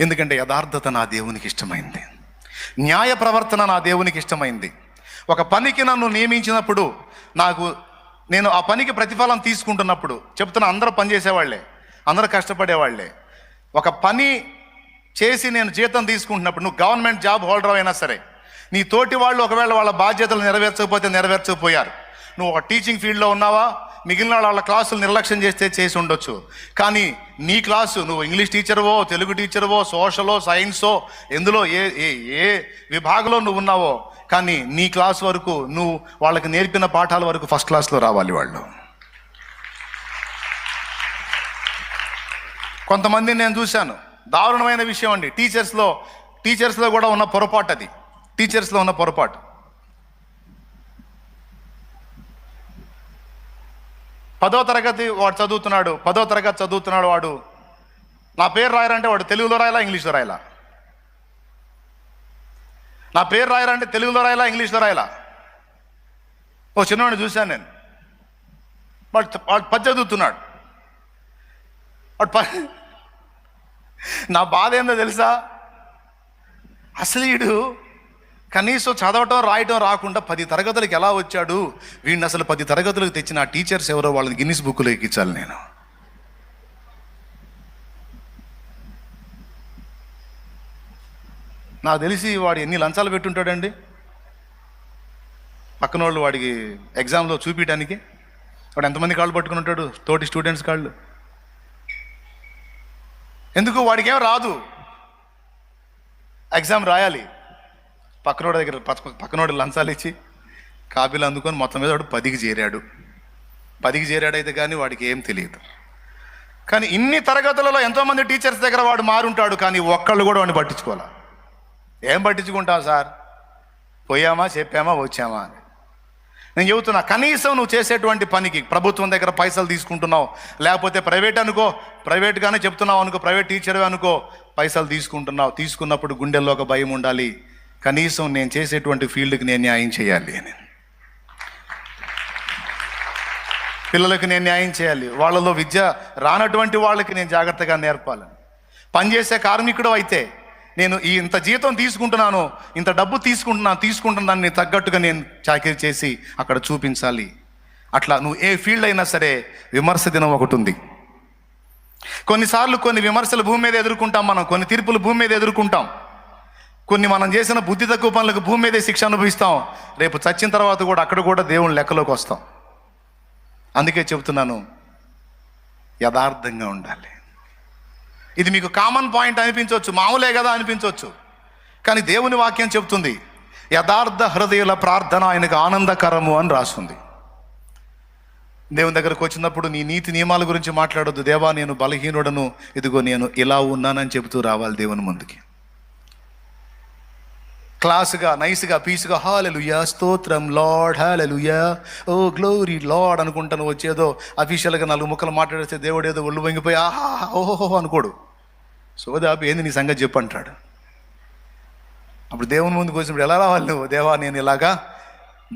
ఎందుకంటే యథార్థత నా దేవునికి ఇష్టమైంది. న్యాయ ప్రవర్తన నా దేవునికి ఇష్టమైంది. ఒక పనికి నన్ను నియమించినప్పుడు నేను ఆ పనికి ప్రతిఫలం తీసుకుంటున్నప్పుడు, చెప్తున్నా, అందరూ పనిచేసేవాళ్లే, అందరూ కష్టపడేవాళ్లే. ఒక పని చేసి నేను జీతం తీసుకుంటున్నప్పుడు, నువ్వు గవర్నమెంట్ జాబ్ హోల్డర్ అయినా సరే, నీ తోటి వాళ్ళు ఒకవేళ వాళ్ళ బాధ్యతలు నెరవేర్చకపోయారు. నువ్వు ఒక టీచింగ్ ఫీల్డ్లో ఉన్నావా, మిగిలిన వాళ్ళ క్లాసులు నిర్లక్ష్యం చేసి ఉండొచ్చు. కానీ నీ క్లాసు, నువ్వు ఇంగ్లీష్ టీచర్వో, తెలుగు టీచర్వో, సోషలో, సైన్సో, ఎందులో ఏ విభాగంలో నువ్వు ఉన్నావో, కానీ నీ క్లాస్ వరకు నువ్వు వాళ్ళకి నేర్పిన పాఠాల వరకు ఫస్ట్ క్లాస్లో రావాలి వాళ్ళు. కొంతమందిని నేను చూశాను, దారుణమైన విషయం అండి. టీచర్స్లో కూడా ఉన్న పొరపాటు అది. టీచర్స్లో ఉన్న పొరపాటు. 10వ తరగతి వాడు చదువుతున్నాడు. 10వ తరగతి చదువుతున్నాడు వాడు. నా పేరు రాయాలంటే వాడు తెలుగులో రాయాలా, ఇంగ్లీష్లో రాయాలా? నా పేరు రాయాలంటే తెలుగులో రాయాలా, ఇంగ్లీష్లో రాయాలా? ఓ చిన్నవాడిని చూశాను నేను. వాడు 10 చదువుతున్నాడు. నా బాధ ఏందో తెలుసా? అసలు వీడు కనీసం చదవటం రాయటం రాకుండా 10 తరగతులకు ఎలా వచ్చాడు? వీడిని అసలు 10 తరగతులకు తెచ్చిన ఆ టీచర్స్ ఎవరో వాళ్ళని గిన్నిస్ బుక్లో ఎక్కించాలి నేను. నాకు తెలిసి వాడు ఎన్ని లంచాలు పెట్టుంటాడండి పక్కన వాళ్ళు వాడికి ఎగ్జామ్లో చూపించడానికి. వాడు ఎంతమంది కాళ్ళు పట్టుకుని ఉంటాడు, తోటి స్టూడెంట్స్ కాళ్ళు. ఎందుకు? వాడికి ఏం రాదు, ఎగ్జామ్ రాయాలి. పక్కనోడి దగ్గర పక్కనోడి లంచాలు ఇచ్చి కాపీలు అందుకొని మొత్తం మీద వాడు 10కి చేరాడు. 10కి చేరాడైతే కానీ వాడికి ఏం తెలియదు. కానీ ఇన్ని తరగతులలో ఎంతోమంది టీచర్స్ దగ్గర వాడు మారుంటాడు, కానీ ఒక్కళ్ళు కూడా వాడిని పట్టించుకోవాలి. ఏం పట్టించుకుంటావు సార్, పోయామా చెప్పామా వచ్చామా అని. నేను చెబుతున్నా, కనీసం నువ్వు చేసేటువంటి పనికి ప్రభుత్వం దగ్గర పైసలు తీసుకుంటున్నావు, లేకపోతే ప్రైవేట్ అనుకో, ప్రైవేట్గానే చెప్తున్నావు అనుకో, ప్రైవేట్ టీచర్ అనుకో, పైసలు తీసుకుంటున్నావు. తీసుకున్నప్పుడు గుండెల్లో ఒక భయం ఉండాలి, కనీసం నేను చేసేటువంటి ఫీల్డ్కి నేను న్యాయం చేయాలి అని. పిల్లలకు నేను న్యాయం చేయాలి, వాళ్ళలో విద్య రానటువంటి వాళ్ళకి నేను జాగ్రత్తగా నేర్పాలని. పనిచేసే కార్మికుడు అయితే నేను ఇంత జీతం తీసుకుంటున్నాను, ఇంత డబ్బు తీసుకుంటున్నాను, దాన్ని తగ్గట్టుగా నేను చాకరీ చేసి అక్కడ చూపించాలి. అట్లా నువ్వు ఏ ఫీల్డ్ అయినా సరే విమర్శ దినం ఒకటి ఉంది. కొన్నిసార్లు కొన్ని విమర్శలు భూమి మీద ఎదుర్కొంటాం మనం, కొన్ని తీర్పులు భూమి మీద ఎదుర్కొంటాం, కొన్ని మనం చేసిన బుద్ధి తక్కువ పనులకు భూమి మీదే శిక్ష అనుభవిస్తాం. రేపు చచ్చిన తర్వాత కూడా అక్కడ కూడా దేవుని లెక్కలోకి వస్తాం. అందుకే చెబుతున్నాను, యథార్థంగా ఉండాలి. ఇది మీకు కామన్ పాయింట్ అనిపించవచ్చు, మామూలే కదా అనిపించవచ్చు, కానీ దేవుని వాక్యం చెబుతుంది యథార్థ హృదయుల ప్రార్థన ఆయనకు ఆనందకరము అని రాస్తుంది. దేవుని దగ్గరకు వచ్చినప్పుడు నీ నీతి నియమాల గురించి మాట్లాడొద్దు. దేవా నేను బలహీనుడను, ఇదిగో నేను ఇలా ఉన్నానని చెబుతూ రావాలి దేవుని ముందుకి. క్లాసుగా నైస్గా పీస్గా హల్లెలూయా స్తోత్రం లార్డ్ హల్లెలూయా ఓ గ్లోరీ లార్డ్ అనుకుంటాను వచ్చేదో అఫీషియల్గా 4 ముక్కలు మాట్లాడితే దేవుడు ఏదో ఒళ్ళు వంగిపోయి ఆహా ఓహో అనుకోడు. సోదాపు ఏంది నీ సంగతి చెప్పు అంటాడు. అప్పుడు దేవుని ముందుకు వచ్చినప్పుడు ఎలా రావాలి నువ్వు? దేవా నేను ఇలాగా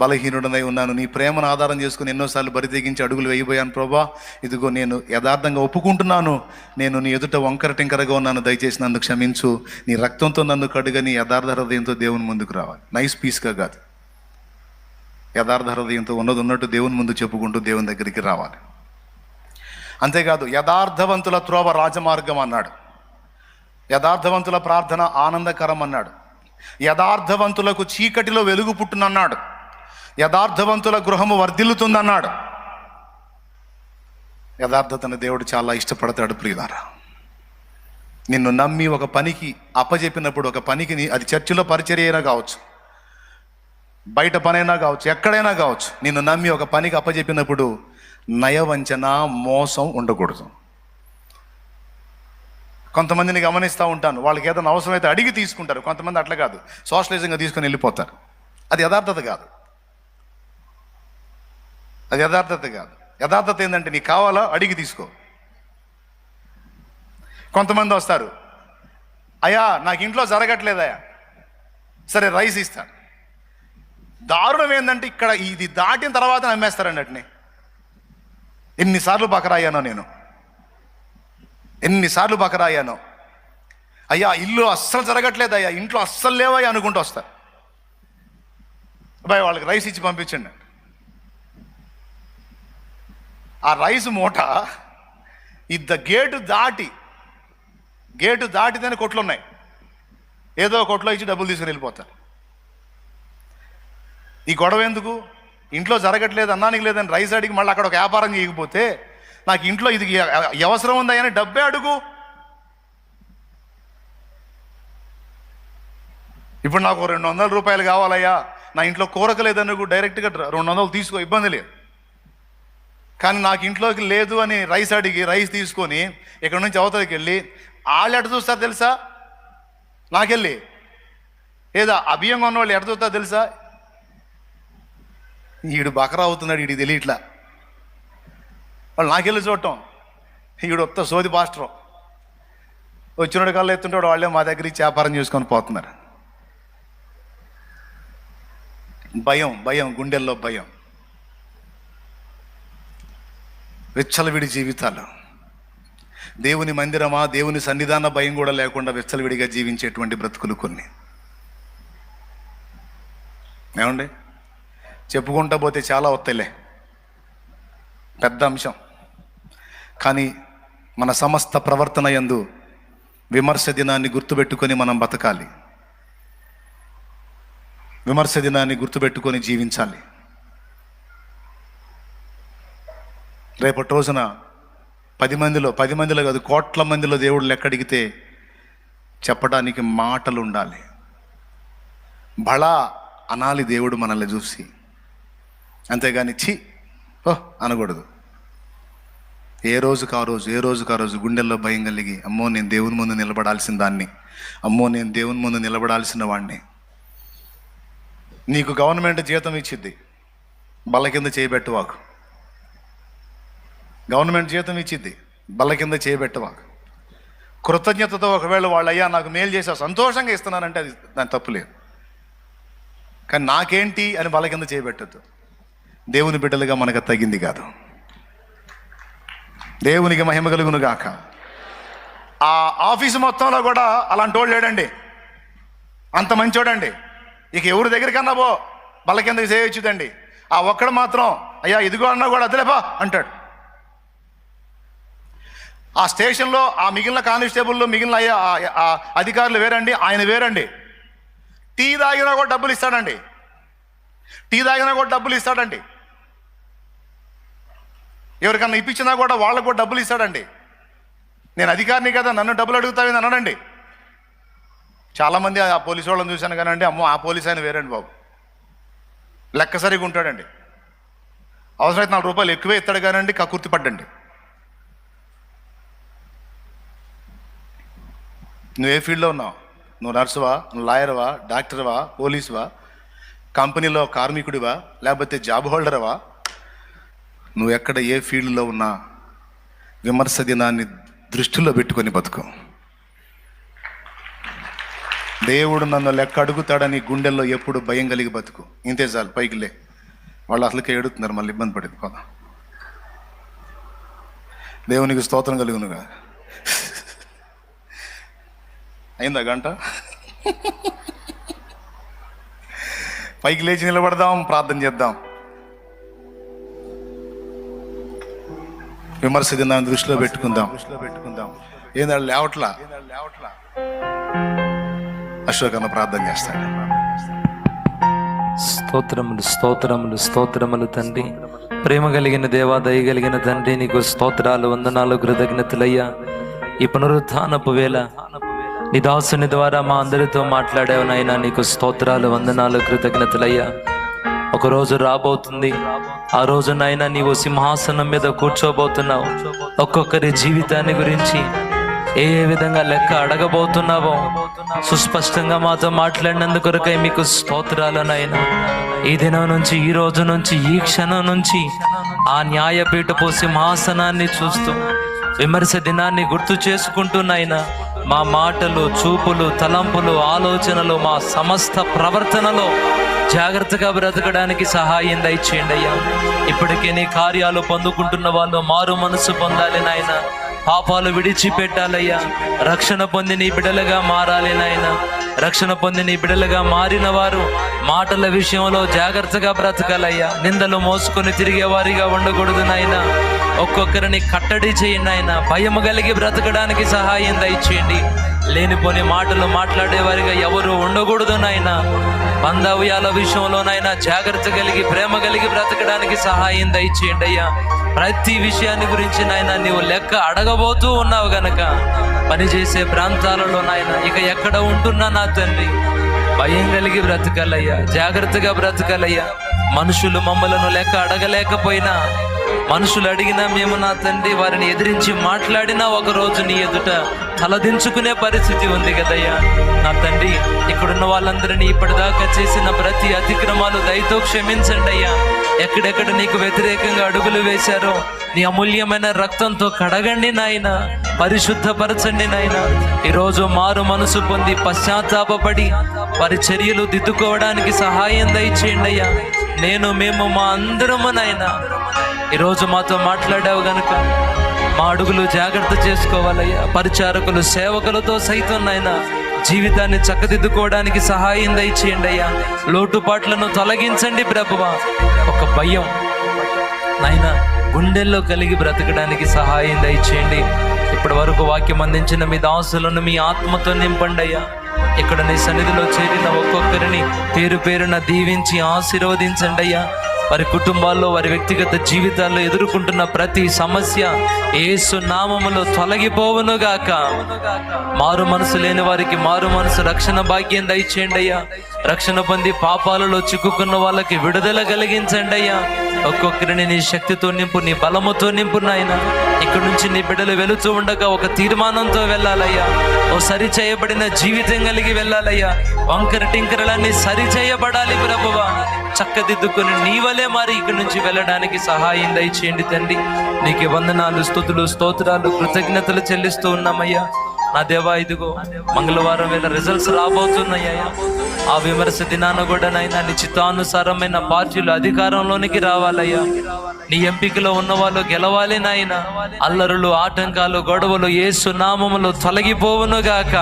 బలహీనుడనై ఉన్నాను, నీ ప్రేమను ఆధారం చేసుకుని ఎన్నోసార్లు బరితెగించి అడుగులు వేయబోయాను ప్రభా, ఇదిగో నేను యథార్థంగా ఒప్పుకుంటున్నాను, నేను నీ ఎదుట వంకర టింకరగా ఉన్నాను, దయచేసి నన్ను క్షమించు, నీ రక్తంతో నన్ను కడుగని యథార్థ హృదయంతో దేవుని ముందుకు రావాలి. నైస్ పీస్గా కాదు, యథార్థ హృదయంతో ఉన్నట్టు దేవుని ముందు చెప్పుకుంటూ దేవుని దగ్గరికి రావాలి. అంతేకాదు యథార్థవంతుల త్రోవ రాజమార్గం అన్నాడు, యథార్థవంతుల ప్రార్థన ఆనందకరం అన్నాడు, యథార్థవంతులకు చీకటిలో వెలుగు పుట్టునన్నాడు, యథార్థవంతుల గృహము వర్ధిల్లుతుందన్నాడు. యథార్థతను దేవుడు చాలా ఇష్టపడతాడు. ప్రియులారా, నిన్ను నమ్మి ఒక పనికి అప్పజెప్పినప్పుడు, ఒక పనికి అది చర్చిలో పరిచర్య అయినా కావచ్చు, బయట పనైనా కావచ్చు, ఎక్కడైనా కావచ్చు, నిన్ను నమ్మి ఒక పనికి అప్పజెప్పినప్పుడు నయవంచన మోసం ఉండకూడదు. కొంతమందిని గమనిస్తూ ఉంటాను, వాళ్ళకి ఏదైనా అవసరమైతే అడిగి తీసుకుంటారు, కొంతమంది అట్లా కాదు, సోషలైజింగ్గా తీసుకొని వెళ్ళిపోతారు. అది యథార్థత కాదు, అది యథార్థత కాదు. యథార్థత ఏంటంటే నీకు కావాలా అడిగి తీసుకో. కొంతమంది వస్తారు, అయ్యా నాకు ఇంట్లో జరగట్లేదయ్యా, సరే రైస్ ఇస్తాను. దారుణం ఏంటంటే ఇక్కడ ఇది దాటిన తర్వాత నమ్మేస్తారండి అట్ని. ఎన్నిసార్లు బకరాయానో నేను, ఎన్నిసార్లు బకరాయానో. అయ్యా ఇల్లు అస్సలు జరగట్లేదు అయ్యా, ఇంట్లో అస్సలు లేవయ్యా అనుకుంటూ వస్తారు. అబ్బాయి వాళ్ళకి రైస్ ఇచ్చి పంపించండి. ఆ రైస్ మూట గేటు దాటితేనే కొట్లు ఉన్నాయి, ఏదో కొట్లో ఇచ్చి డబ్బులు తీసుకుని వెళ్ళిపోతారు. ఈ గొడవ ఎందుకు? ఇంట్లో జరగట్లేదు, అన్నానికి లేదని రైస్ అడిగి మళ్ళీ అక్కడ ఒక వ్యాపారం చేయకపోతే, నాకు ఇంట్లో ఇది అవసరం ఉందని డబ్బే అడుగు. ఇప్పుడు నాకు 200 రూపాయలు కావాలయ్యా, నా ఇంట్లో కూరక లేదనుకో, డైరెక్ట్గా 200 తీసుకో, ఇబ్బంది లేదు. కానీ నాకు ఇంట్లోకి లేదు అని రైస్ అడిగి రైస్ తీసుకొని ఇక్కడ నుంచి అవతలకి వెళ్ళి వాళ్ళు ఎట చూస్తారు తెలుసా? నాకెళ్ళి ఏదో అభియంగా ఉన్న వాళ్ళు ఎట చూస్తారు తెలుసా? ఈడు బకరా అవుతున్నాడు, ఈడు తెలియట్లా, వాళ్ళు నాకెళ్ళి చూడటం, ఈడు ఒక్క సోది పాస్టర్ వచ్చినోడు కళ్ళు ఎత్తుంటాడు, వాళ్ళే మా దగ్గర వ్యాపారం చేసుకొని పోతున్నారు. భయం గుండెల్లో భయం, విచ్చలవిడి జీవితాలు. దేవుని మందిరమా, దేవుని సన్నిధాన భయం కూడా లేకుండా విచ్చలవిడిగా జీవించేటువంటి బ్రతుకులు కొన్ని. ఏమండి, చెప్పుకుంటా పోతే చాలా వస్తాయిలే, పెద్ద అంశం. కానీ మన సమస్త ప్రవర్తన యందు విమర్శ దినాన్ని గుర్తుపెట్టుకొని మనం బతకాలి. విమర్శ దినాన్ని గుర్తుపెట్టుకొని జీవించాలి. రేపటి రోజున 10 మందిలో కాదు, కోట్ల మందిలో దేవుడు లెక్కడిగితే చెప్పడానికి మాటలు ఉండాలి. బళా అనాలి దేవుడు మనల్ని చూసి, అంతేగాని ఛీ అనకూడదు. ఏ రోజుకు ఆ రోజు గుండెల్లో భయం కలిగి, అమ్మో నేను దేవుని ముందు నిలబడాల్సిన దాన్ని, అమ్మో నేను దేవుని ముందు నిలబడాల్సిన వాడిని. నీకు గవర్నమెంట్ జీతం ఇచ్చిద్ది, బల్ల కింద చేయబెట్టవాకు. గవర్నమెంట్ జీతం ఇచ్చిద్ది, బల్ల కింద చేయబెట్టవాకు. కృతజ్ఞతతో ఒకవేళ వాళ్ళు అయ్యా నాకు మేలు చేసా సంతోషంగా ఇస్తున్నానంటే అది దాని తప్పులేదు. కానీ నాకేంటి అని బల్ల కింద చేయబెట్టద్దు. దేవుని బిడ్డలుగా మనకు తగింది కాదు. దేవునికి మహిమ కలుగును గాక. ఆ ఆఫీసు మొత్తంలో కూడా అలాంటి వాడు లేడండి, అంత మంచోడండి. ఇక ఎవరి దగ్గరికన్నా పో బల్ల కిందకి చేయొచ్చుదండి. ఆ ఒక్కడు మాత్రం అయ్యా ఇదిగో అన్నా కూడా అదిలేపా అంటాడు. ఆ స్టేషన్లో ఆ మిగిలిన కానిస్టేబుల్లో మిగిలిన ఆ అధికారులు వేరండి, ఆయన వేరండి. టీ తాగినా కూడా డబ్బులు ఇస్తాడండి. ఎవరికన్నా ఇప్పించినా కూడా వాళ్ళకు కూడా డబ్బులు ఇస్తాడండి. నేను అధికారిని కదా, నన్ను డబ్బులు అడుగుతావేని అన్నాడండి. చాలామంది ఆ పోలీసు వాళ్ళని చూశాను కానండి, అమ్మో ఆ పోలీసు ఆయన వేరండి బాబు, లెక్క సరిగా ఉంటాడండి. అవసరమైతే 4 రూపాయలు ఎక్కువే ఇస్తాడు కానండి, కకుర్తి పడ్డండి. నువ్వు ఏ ఫీల్డ్లో ఉన్నావు? నువ్వు నర్సువా, నువ్వు లాయర్వా, డాక్టర్వా, పోలీసువా, కంపెనీలో కార్మికుడివా, లేకపోతే జాబ్ హోల్డర్వా? నువ్వు ఎక్కడ ఏ ఫీల్డ్లో ఉన్నా విమర్శ దినాన్ని దృష్టిలో పెట్టుకొని బతుకు. దేవుడు నన్ను లెక్క అడుగుతాడని గుండెల్లో ఎప్పుడు భయం కలిగి బతుకు. ఇంతే చాలు, పైకి లే. వాళ్ళు అసలుకే ఏడుతున్నారు, మళ్ళీ ఇబ్బంది పడింది. పోదా, దేవునికి స్తోత్రం కలుగునుగా. అయిందా గంట? పైకి లేచి నిలబడదాం, ప్రార్థన చేద్దాం. విమర్శ దినాన్ని దృష్టిలో పెట్టుకుందాం. ఏందా లేవట్లా? అశోక్ అన్న ప్రార్థన చేస్తాడు. స్తోత్రములు తండ్రి, ప్రేమ కలిగిన దేవా, దయ కలిగిన తండ్రి, నీకు స్తోత్రాలు, వందనాలు, కృతజ్ఞతలయ్యా. ఈ పునరుత్థానపు వేళ నీ దాసుని ద్వారా మా అందరితో మాట్లాడావు నాయనా, నీకు స్తోత్రాలు, వందనాలు, కృతజ్ఞతలయ్యా. ఒక రోజు రాబోతుంది, ఆ రోజు నాయనా నీవు సింహాసనం మీద కూర్చోబోతున్నావు. ఒక్కొక్కరి జీవితాన్ని గురించి ఏ విధంగా లెక్క అడగబోతున్నావో సుస్పష్టంగా మాతో మాట్లాడినందుకు కొరకై మీకు స్తోత్రాలు నాయనా. ఈ దినం నుంచి, ఈ రోజు నుంచి, ఈ క్షణం నుంచి ఆ న్యాయపీఠపు సింహాసనాన్ని చూస్తూ విమర్శ దినాన్ని గుర్తు చేసుకుంటూ నాయనా, మా మాటలు, చూపులు, తలంపులు, ఆలోచనలు, మా సమస్త ప్రవర్తనలో జాగ్రత్తగా బ్రతకడానికి సహాయం దయచేయండి అయ్యా. ఇప్పటికే నీ కార్యాలు పొందుకుంటున్న వాళ్ళు మారు మనసు పొందాలి నాయన, పాపాలు విడిచిపెట్టాలయ్యా. రక్షణ పొంది నీ బిడ్డలుగా మారాలి నాయన. రక్షణ పొంది నీ బిడ్డలుగా మారిన వారు మాటల విషయంలో జాగ్రత్తగా బ్రతకాలయ్యా. నిందలు మోసుకొని తిరిగే వారిగా ఉండకూడదు నాయన. ఒక్కొక్కరిని కట్టడి చేయండి ఆయన. భయము కలిగి బ్రతకడానికి సహాయం దయచేయండి. లేనిపోని మాటలు మాట్లాడేవారిగా ఎవరు ఉండకూడదు నాయన. బంధవ్యాల విషయంలోనైనా జాగ్రత్త కలిగి, ప్రేమ కలిగి బ్రతకడానికి సహాయం దయచేయండి అయ్యా. ప్రతి విషయాన్ని గురించి నాయన నీవు లెక్క అడగబోతూ ఉన్నావు గనక పనిచేసే ప్రాంతాలలో నాయన ఇక ఎక్కడ ఉంటున్నా నా తండ్రి భయం కలిగి బ్రతకాలయ్యా, జాగ్రత్తగా బ్రతకాలయ్యా. మనుషులు మమ్మలను లెక్క అడగలేకపోయినా, మనుషులు అడిగినా మేము నా తండ్రి వారిని ఎదిరించి మాట్లాడినా ఒకరోజు నీ ఎదుట తలదించుకునే పరిస్థితి ఉంది కదయ్యా. నా తండ్రి, ఇక్కడున్న వాళ్ళందరినీ ఇప్పటిదాకా చేసిన ప్రతి అతిక్రమాలు దయతో క్షమించండి అయ్యా. ఎక్కడెక్కడ నీకు వ్యతిరేకంగా అడుగులు వేశారో నీ అమూల్యమైన రక్తంతో కడగండి నాయన, పరిశుద్ధపరచండి నాయన. ఈరోజు మారు మనసు పొంది పశ్చాత్తాపడి వారి చర్యలు దిద్దుకోవడానికి సహాయం దయచేయండి అయ్యా. మేము మా అందరము నాయన ఈరోజు మాతో మాట్లాడావు గనుక మా అడుగులు జాగ్రత్త చేసుకోవాలయ్యా. పరిచారకులు, సేవకులతో సైతం నాయన జీవితాన్ని చక్కదిద్దుకోవడానికి సహాయం దయచేయండి అయ్యా. లోటుపాట్లను తొలగించండి ప్రభువా. ఒక భయం నాయన గుండెల్లో కలిగి బ్రతకడానికి సహాయం దయచేయండి. ఇప్పటి వరకు వాక్యం అందించిన మీ దాసులను మీ ఆత్మతో నింపండి అయ్యా. ఇక్కడ నీ సన్నిధిలో చేరిన ఒక్కొక్కరిని పేరు పేరున దీవించి ఆశీర్వదించండి అయ్యా. వారి కుటుంబాల్లో, వారి వ్యక్తిగత జీవితాల్లో ఎదుర్కొంటున్న ప్రతి సమస్య యేసు నామములో తొలగిపోవునుగాక. మారు మనసు లేని వారికి మారు మనసు రక్షణ భాగ్యం దయచేయండి అయ్యా. రక్షణ పొంది పాపాలలో చిక్కుకున్న వాళ్ళకి విడుదల కలిగించండి అయ్యా. ఒక్కొక్కరిని నీ శక్తితో నింపు, నీ బలముతో నింపు నాయన. ఇక్కడ నుంచి నీ బిడ్డలు వెళుతూ ఉండగా ఒక తీర్మానంతో వెళ్ళాలయ్యా. ఓ సరి చేయబడిన జీవితం కలిగి వెళ్ళాలయ్యా. వంకర టింకరలన్నీ సరి చేయబడాలి ప్రభువా. చక్కదిద్దుకొని నీ వలే మరి ఇక్కడి నుంచి వెళ్ళడానికి సహాయం దయచేయండి తండ్రి. నీకు వందనాలు, స్తుతులు, స్తోత్రాలు, కృతజ్ఞతలు చెల్లిస్తూ ఉన్నామయ్యా. నా దేవా, ఇదిగో మంగళవారం వేళ రిజల్ట్స్ రాబోతున్నాయ్యా. ఆ విమర్శ దినాన కూడా నైనా నిశ్చితానుసారమైన పార్టీలు అధికారంలోనికి రావాలయ్యా. నీ ఎంపికలో ఉన్న వాళ్ళు గెలవాలి నాయన. అల్లరులు, ఆటంకాలు, గొడవలు యేసు నామములో తొలగిపోవునుగాక.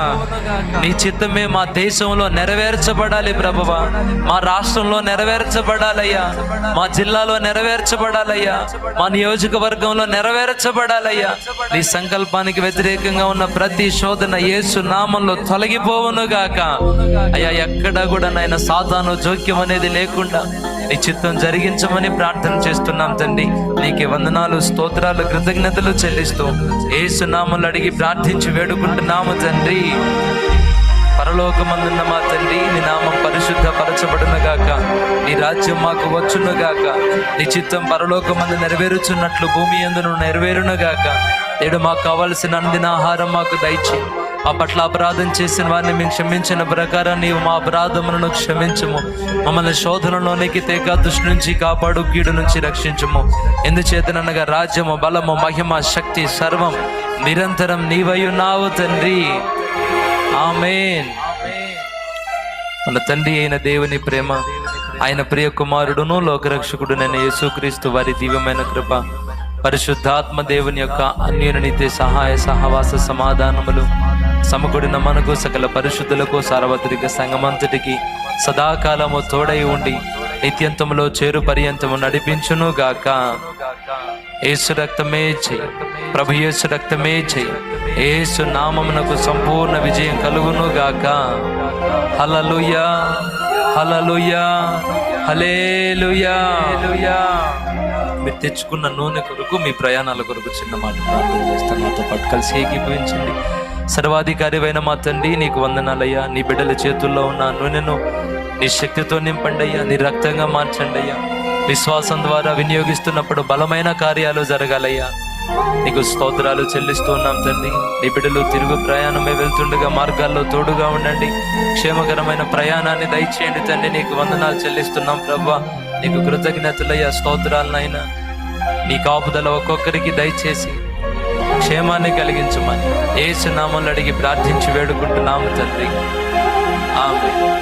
నీ చిత్తమే మా దేశంలో నెరవేర్చబడాలి ప్రభువా. మా రాష్ట్రంలో నెరవేర్చబడాలయ్యా. మా జిల్లాలో నెరవేర్చబడాలయ్యా. మా నియోజకవర్గంలో నెరవేర్చబడాలయ్యా. నీ సంకల్పానికి వ్యతిరేకంగా ఉన్న ప్రతి శోధన యేసు నామంలో తొలగిపోవునుగాక. అయ్యా, ఎక్కడా కూడా నాయన సాతాను జోక్యం అనేది లేకుండా నీ చిత్తం జరిగించమని ప్రార్థన చేస్తున్నాం తండ్రి. నీకే వందనాలు, స్తోత్రాలు, కృతజ్ఞతలు చెల్లిస్తూ యేసు నామములో అడిగి ప్రార్థించి వేడుకుంటున్నాము తండ్రి. పరలోకమందున్న మా తండ్రి, నీ నామం పరిశుద్ధపరచబడునుగాక. నీ రాజ్యం మాకు వచ్చునుగాక. నీ చిత్తం పరలోకమందు నెరవేరుచున్నట్లు భూమి యందును నెరవేరునుగాక. నేడు మాకు కావలసిన అందిన ఆహారం మాకు దయచేయి. మా పట్ల అపరాధం చేసిన వారిని మేము క్షమించిన ప్రకారం నీవు మా అపరాధములను క్షమించుము. మమ్మల్ని శోధనలోనికి తేక దుష్టు నుంచి కాపాడు, కీడు నుంచి రక్షించుము. ఎందుచేతనగా రాజ్యము, బలము, మహిమ, శక్తి సర్వం నిరంతరం నీవయున్నావు తండ్రి. ఆమేన్. మన తండ్రి అయిన దేవుని ప్రేమ, ఆయన ప్రియ కుమారుడును లోకరక్షకుడునైన యేసుక్రీస్తు వారి దివ్యమైన కృప, పరిశుద్ధాత్మ దేవుని యొక్క అన్యోన్యత సహాయ సహవాస సమాధానములు సమకూడిన మనకు, సకల పరిశుద్ధులకు, సార్వత్రిక సంఘమంతటికి సదాకాలము తోడై ఉండి నిత్యంతములో చేరు పర్యంతము నడిపించును గాక. యేసు రక్తమే చేయి, ప్రభు యేసు రక్తమే చేయి. యేసు నామమునకు సంపూర్ణ విజయం కలుగును గాక. హల్లెలూయా, హల్లెలూయా, హల్లెలూయా. మీరు తెచ్చుకున్న నూనె కొరకు, మీ ప్రయాణాల కొరకు చిన్న మాట ప్రార్థన చేస్తాను. నాతో పాటు కలిసి ఏకీభవించండి. సర్వాధికారివైన మా తండ్రి, నీకు వందనాలయ్యా. నీ బిడ్డల చేతుల్లో ఉన్న నూనెను నీ శక్తితో నింపండి అయ్యా. నీ రక్తంగా మార్చండి అయ్యా. విశ్వాసం ద్వారా వినియోగిస్తున్నప్పుడు బలమైన కార్యాలు జరగాలయ్యా. నీకు స్తోత్రాలు చెల్లిస్తూ ఉన్నాం తండ్రి. నీ బిడ్డలు తిరుగు ప్రయాణమే వెళ్తుండగా మార్గాల్లో తోడుగా ఉండండి. క్షేమకరమైన ప్రయాణాన్ని దయచేయండి తండ్రి. నీకు వందనాలు చెల్లిస్తున్నాం ప్రభువా. నీకు కృతజ్ఞతలయ్యా, స్తోత్రాలనైనా. నీ కాపుదల ఒక్కొక్కరికి దయచేసి క్షేమాన్ని కలిగించమని యేసు నామములో అడిగి ప్రార్థించి వేడుకుంటున్నాము తండ్రి. ఆమేన్.